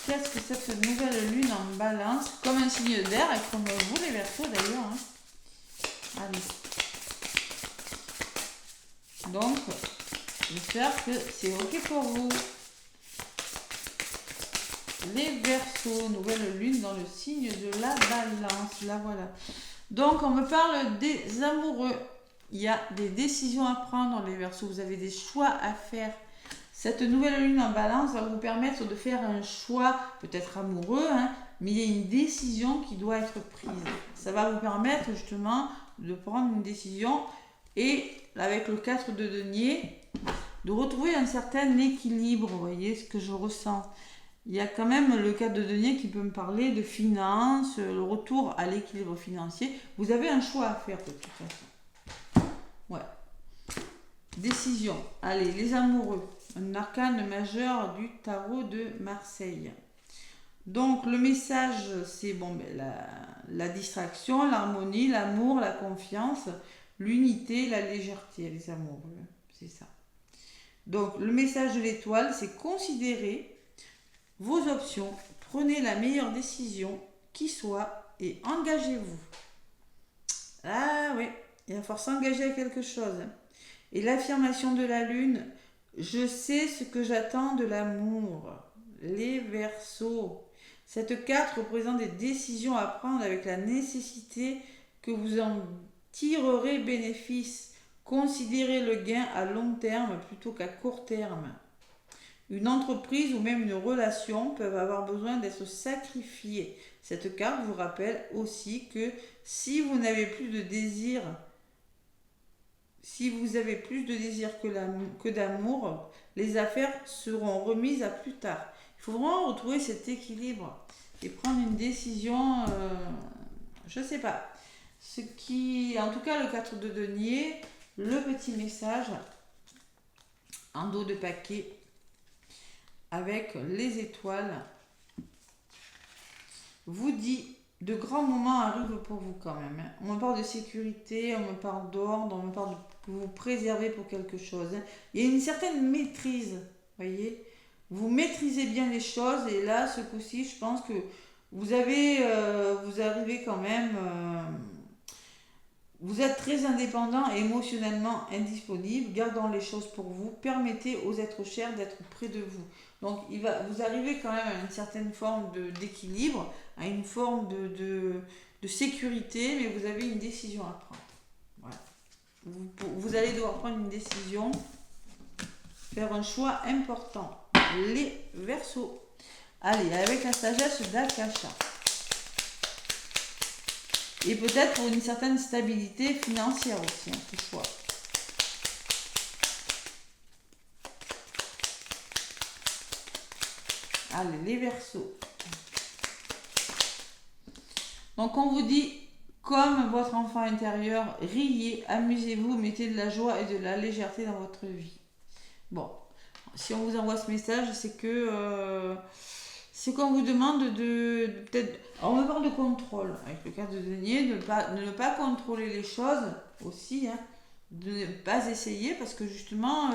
Qu'est-ce que cette nouvelle lune en balance? Comme un signe d'air, et comme vous les Verseaux d'ailleurs. Hein. Allez. Donc, j'espère que c'est ok pour vous. Les Verseaux, nouvelle lune dans le signe de la balance. Là, voilà. Donc, on me parle des amoureux. Il y a des décisions à prendre, les Verseaux. Vous avez des choix à faire. Cette nouvelle lune en balance va vous permettre de faire un choix, peut-être amoureux, hein, mais il y a une décision qui doit être prise. Ça va vous permettre justement de prendre une décision et avec le 4 de denier, de retrouver un certain équilibre. Vous voyez ce que je ressens. Il y a quand même le 4 de denier qui peut me parler de finances, le retour à l'équilibre financier. Vous avez un choix à faire de toute façon. Ouais. Décision. Allez, les amoureux. Un arcane majeur du tarot de Marseille. Donc, le message, c'est bon, la distraction, l'harmonie, l'amour, la confiance, l'unité, la légèreté, les amoureux. C'est ça. Donc, le message de l'étoile, c'est considérer vos options, prenez la meilleure décision qui soit et engagez-vous. Ah oui, il va falloir s'engager à quelque chose. Et l'affirmation de la lune, je sais ce que j'attends de l'amour. Les Verseaux. Cette carte représente des décisions à prendre avec la nécessité que vous en tirerez bénéfice. Considérez le gain à long terme plutôt qu'à court terme. Une entreprise ou même une relation peuvent avoir besoin d'être sacrifiées. Cette carte vous rappelle aussi que si vous n'avez plus de désir, si vous avez plus de désir que d'amour, les affaires seront remises à plus tard. Il faut vraiment retrouver cet équilibre et prendre une décision, je ne sais pas. Ce qui, en tout cas, le 4 de denier, le petit message en dos de paquet avec les étoiles vous dit de grands moments arrivent pour vous quand même. On me parle de sécurité, on me parle d'ordre, on me parle de vous préserver pour quelque chose. Il y a une certaine maîtrise, voyez. Vous maîtrisez bien les choses et là, ce coup-ci, je pense que vous arrivez quand même. Vous êtes très indépendant et émotionnellement indisponible. Gardons les choses pour vous. Permettez aux êtres chers d'être près de vous. Donc, vous arrivez quand même à une certaine forme d'équilibre, à une forme de sécurité, mais vous avez une décision à prendre. Voilà. Vous allez devoir prendre une décision, faire un choix important. Les Verseaux. Allez, avec la sagesse d'Akasha. Et peut-être pour une certaine stabilité financière aussi, ce choix. Allez, les Verseaux. Donc on vous dit, comme votre enfant intérieur, riez, amusez-vous, mettez de la joie et de la légèreté dans votre vie. Bon, si on vous envoie ce message, c'est que c'est qu'on vous demande de peut-être. On me parle de contrôle avec le 4 de denier, de ne pas contrôler les choses aussi, hein, de ne pas essayer parce que justement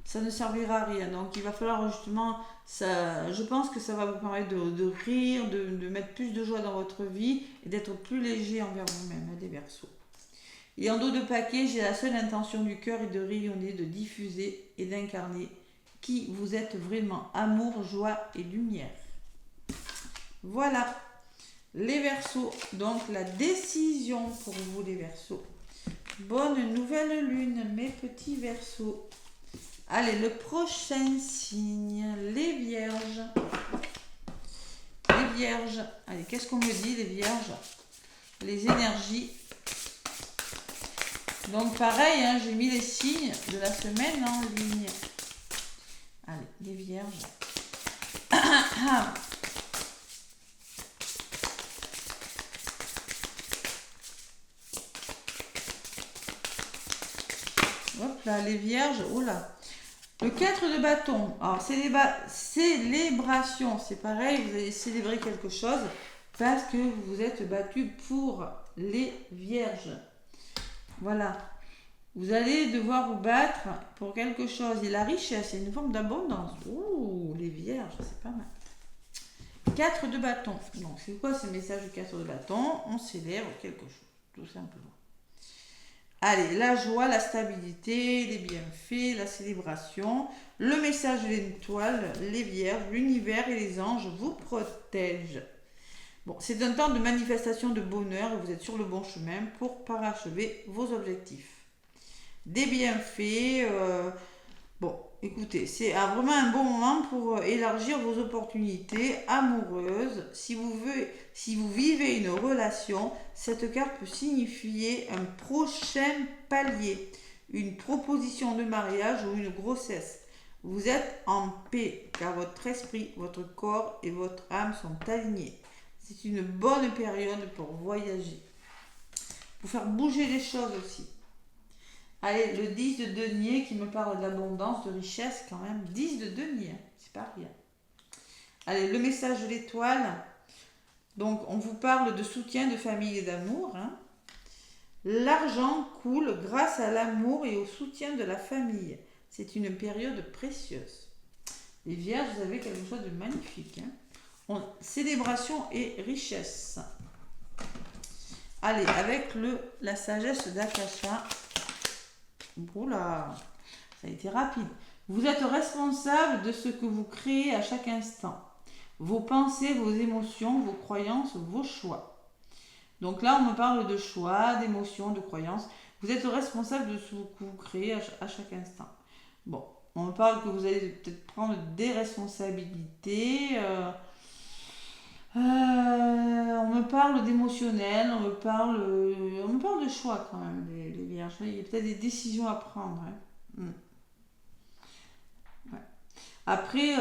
ça ne servira à rien. Donc il va falloir justement, je pense que ça va vous permettre de rire, de mettre plus de joie dans votre vie et d'être plus léger envers vous-même, hein, des Verseaux. Et en dos de paquet, j'ai la seule intention du cœur est de rayonner, de diffuser et d'incarner qui vous êtes vraiment, amour, joie et lumière. Voilà, les Verseaux, donc la décision pour vous les Verseaux. Bonne nouvelle lune, mes petits Verseaux. Allez, le prochain signe, les Vierges. Les Vierges, allez, qu'est-ce qu'on me dit les Vierges? Les énergies. Donc pareil, hein, j'ai mis les signes de la semaine en ligne. Allez, les Vierges. Hop là, les Vierges, oh là. Le 4 de bâton, alors célébration, c'est pareil, vous allez célébrer quelque chose parce que vous vous êtes battu pour les Vierges. Voilà. Vous allez devoir vous battre pour quelque chose. Et la richesse, c'est une forme d'abondance. Ouh, les Vierges, c'est pas mal. 4 de bâton. Donc, c'est quoi ce message du 4 de bâton? On célèbre quelque chose, tout simplement. Allez, la joie, la stabilité, les bienfaits, la célébration. Le message de l'étoile, les Vierges, l'univers et les anges vous protègent. Bon, c'est un temps de manifestation de bonheur et vous êtes sur le bon chemin pour parachever vos objectifs. Des bienfaits, bon, écoutez, c'est vraiment un bon moment pour élargir vos opportunités amoureuses. Si vous vivez une relation, cette carte peut signifier un prochain palier, une proposition de mariage ou une grossesse. Vous êtes en paix car votre esprit, votre corps et votre âme sont alignés. C'est une bonne période pour voyager, pour faire bouger les choses aussi. Allez, le 10 de denier qui me parle d'abondance, de richesse quand même. 10 de denier, c'est pas rien. Allez, le message de l'étoile. Donc, on vous parle de soutien, de famille et d'amour. Hein. L'argent coule grâce à l'amour et au soutien de la famille. C'est une période précieuse. Les Vierges, vous avez quelque chose de magnifique. Célébration et richesse. Allez, avec la sagesse d'Akasha. Oula, ça a été rapide. Vous êtes responsable de ce que vous créez à chaque instant. Vos pensées, vos émotions, vos croyances, vos choix. Donc là, on me parle de choix, d'émotions, de croyances. Vous êtes responsable de ce que vous créez à chaque instant. Bon, on me parle que vous allez peut-être prendre des responsabilités. On me parle d'émotionnel, on me parle de choix quand même, les Vierges. Il y a peut-être des décisions à prendre. Ouais. Après,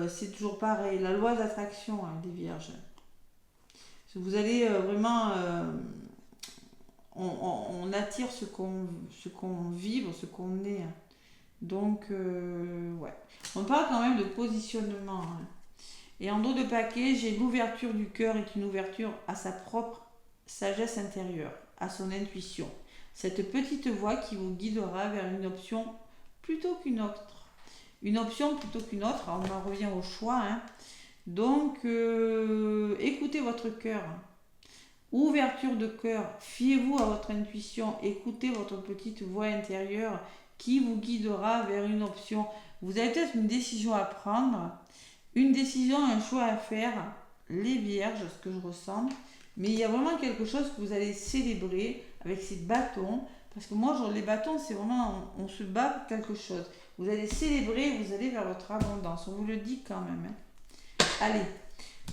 c'est toujours pareil, la loi d'attraction des Vierges. Vous allez vraiment... on attire ce qu'on vibre, ce qu'on est. Donc, ouais. On parle quand même de positionnement. Et en dos de paquet, j'ai l'ouverture du cœur est une ouverture à sa propre sagesse intérieure, à son intuition. Cette petite voix qui vous guidera vers une option plutôt qu'une autre. Une option plutôt qu'une autre, on en revient au choix. Donc, écoutez votre cœur. Ouverture de cœur, fiez-vous à votre intuition, écoutez votre petite voix intérieure qui vous guidera vers une option. Vous avez peut-être une décision à prendre, une décision, un choix à faire, les Vierges, ce que je ressens. Mais il y a vraiment quelque chose que vous allez célébrer avec ces bâtons. Parce que moi, les bâtons, c'est vraiment, on se bat pour quelque chose. Vous allez célébrer, vous allez vers votre abondance. On vous le dit quand même. Allez,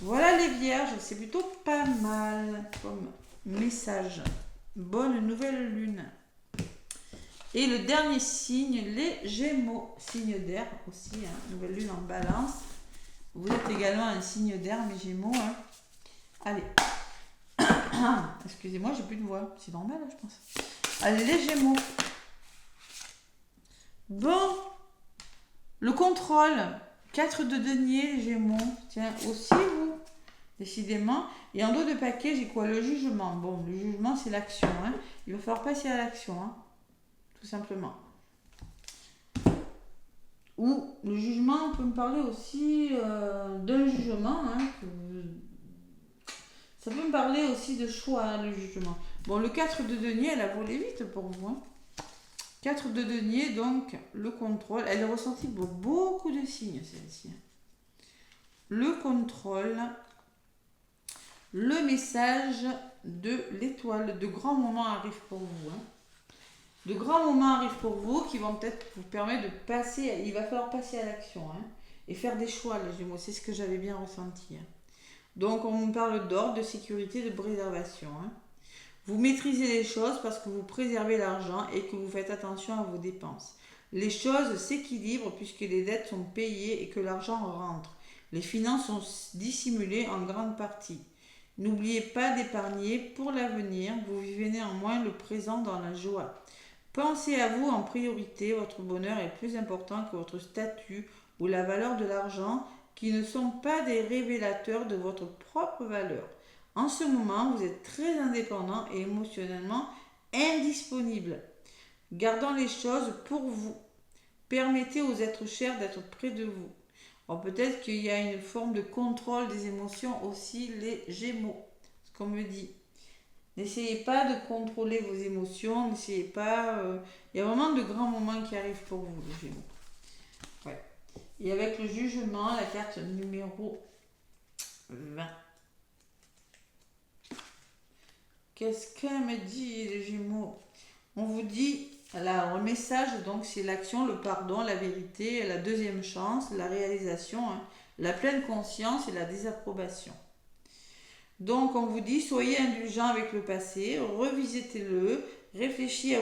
voilà les Vierges, c'est plutôt pas mal comme message. Bonne nouvelle lune. Et le dernier signe, les Gémeaux, signe d'air aussi, nouvelle lune en Balance. Vous êtes également un signe d'air, mes Gémeaux. Allez. Excusez-moi, j'ai plus de voix. C'est normal, je pense. Allez, les Gémeaux. Bon. Le contrôle. 4 de denier, les Gémeaux. Tiens, aussi vous. Décidément. Et en dos de paquet, j'ai quoi? Le jugement. Bon, le jugement, c'est l'action. Il va falloir passer à l'action. Tout simplement. Ou le jugement, on peut me parler aussi d'un jugement. Ça peut me parler aussi de choix, le jugement. Bon, le 4 de denier, elle a volé vite pour vous. 4 de denier, donc le contrôle. Elle est ressentie pour beaucoup de signes, celle-ci. Le contrôle. Le message de l'étoile. De grands moments arrivent pour vous. De grands moments arrivent pour vous qui vont peut-être vous permettre de passer. Il va falloir passer à l'action et faire des choix, les Gémeaux. C'est ce que j'avais bien ressenti. Donc, on me parle d'ordre, de sécurité, de préservation. Vous maîtrisez les choses parce que vous préservez l'argent et que vous faites attention à vos dépenses. Les choses s'équilibrent puisque les dettes sont payées et que l'argent rentre. Les finances sont dissimulées en grande partie. N'oubliez pas d'épargner pour l'avenir. Vous vivez néanmoins le présent dans la joie. Pensez à vous en priorité. Votre bonheur est plus important que votre statut ou la valeur de l'argent qui ne sont pas des révélateurs de votre propre valeur. En ce moment, vous êtes très indépendant et émotionnellement indisponible. Gardons les choses pour vous. Permettez aux êtres chers d'être près de vous. Alors peut-être qu'il y a une forme de contrôle des émotions aussi, les Gémeaux, ce qu'on me dit. N'essayez pas de contrôler vos émotions, n'essayez pas... Il y a vraiment de grands moments qui arrivent pour vous, les Gémeaux. Ouais. Et avec le jugement, la carte numéro 20. Qu'est-ce qu'elle me dit, les Gémeaux? On vous dit, le message, donc c'est l'action, le pardon, la vérité, la deuxième chance, la réalisation, la pleine conscience et la désapprobation. Donc on vous dit, soyez indulgent avec le passé, revisitez-le, réfléchissez à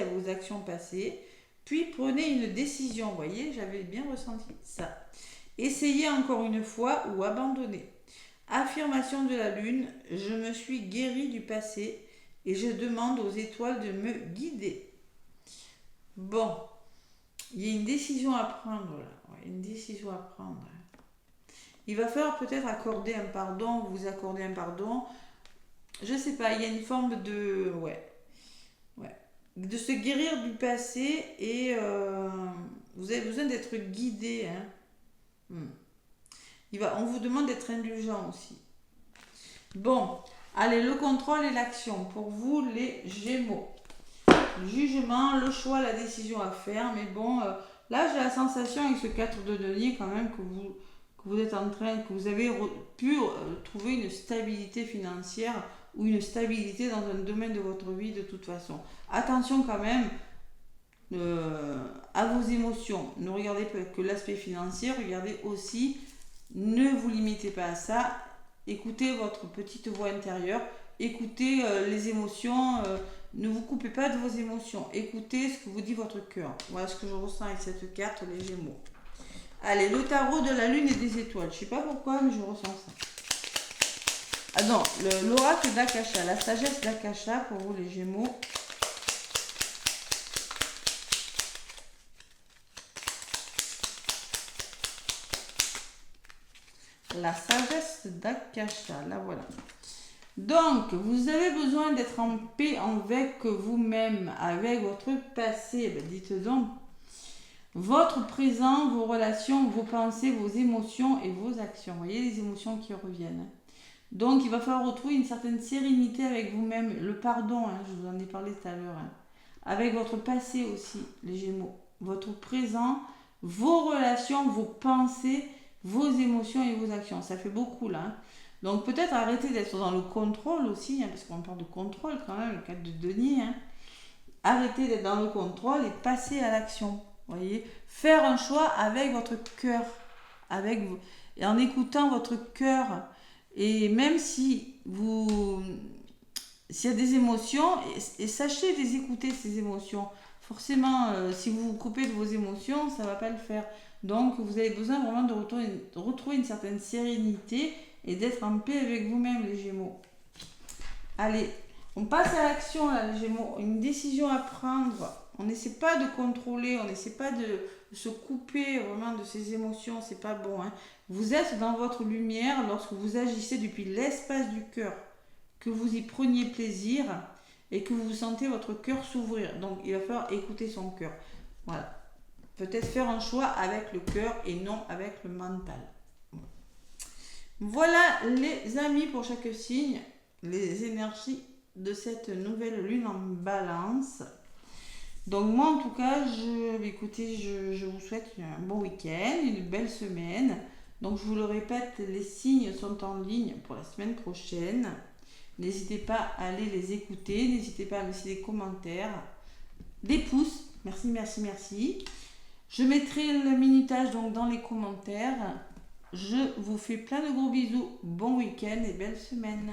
vos actions passées, puis prenez une décision. Vous voyez, j'avais bien ressenti ça. Essayez encore une fois ou abandonnez. Affirmation de la lune, je me suis guéri du passé et je demande aux étoiles de me guider. Bon, il y a une décision à prendre là. Une décision à prendre. Il va falloir peut-être accorder un pardon, vous accorder un pardon. Je sais pas, il y a une forme de... Ouais. de se guérir du passé et vous avez besoin d'être guidé. Hein. On vous demande d'être indulgent aussi. Bon, allez, le contrôle et l'action. Pour vous, les Gémeaux. Le jugement, le choix, la décision à faire. Mais bon, là, j'ai la sensation avec ce 4 de denier quand même que vous êtes en train, que vous avez pu trouver une stabilité financière ou une stabilité dans un domaine de votre vie de toute façon. Attention quand même à vos émotions. Ne regardez pas que l'aspect financier, regardez aussi, ne vous limitez pas à ça. Écoutez votre petite voix intérieure, écoutez les émotions, ne vous coupez pas de vos émotions, écoutez ce que vous dit votre cœur. Voilà ce que je ressens avec cette carte, les Gémeaux. Allez, le tarot de la lune et des étoiles. Je sais pas pourquoi, mais je ressens ça. Ah non, l'oracle d'Akasha, la sagesse d'Akasha pour vous les Gémeaux. La sagesse d'Akasha, la voilà. Donc, vous avez besoin d'être en paix avec vous-même, avec votre passé. Ben, dites donc. Votre présent, vos relations, vos pensées, vos émotions et vos actions. Vous voyez les émotions qui reviennent. Donc, il va falloir retrouver une certaine sérénité avec vous-même. Le pardon, hein, je vous en ai parlé tout à l'heure. Hein. Avec votre passé aussi, les Gémeaux. Votre présent, vos relations, vos pensées, vos émotions et vos actions. Ça fait beaucoup là. Hein. Donc, peut-être arrêter d'être dans le contrôle aussi, hein, parce qu'on parle de contrôle quand même, le 4 de denier. Hein. Arrêtez d'être dans le contrôle et passer à l'action. Voyez, faire un choix avec votre cœur, avec vous, et en écoutant votre cœur. Et même si s'il y a des émotions, et sachez les écouter ces émotions. Forcément, si vous vous coupez de vos émotions, ça ne va pas le faire. Donc, vous avez besoin vraiment de retrouver une certaine sérénité et d'être en paix avec vous-même, les Gémeaux. Allez, on passe à l'action, là, les Gémeaux. Une décision à prendre. On n'essaie pas de contrôler, on n'essaie pas de se couper vraiment de ses émotions, c'est pas bon. Hein. Vous êtes dans votre lumière lorsque vous agissez depuis l'espace du cœur, que vous y preniez plaisir et que vous sentez votre cœur s'ouvrir. Donc il va falloir écouter son cœur. Voilà. Peut-être faire un choix avec le cœur et non avec le mental. Voilà les amis pour chaque signe, les énergies de cette nouvelle lune en balance. Donc moi en tout cas, je vous souhaite un bon week-end, une belle semaine. Donc je vous le répète, les signes sont en ligne pour la semaine prochaine. N'hésitez pas à aller les écouter, n'hésitez pas à laisser des commentaires, des pouces. Merci, merci, merci. Je mettrai le minutage donc dans les commentaires. Je vous fais plein de gros bisous. Bon week-end et belle semaine.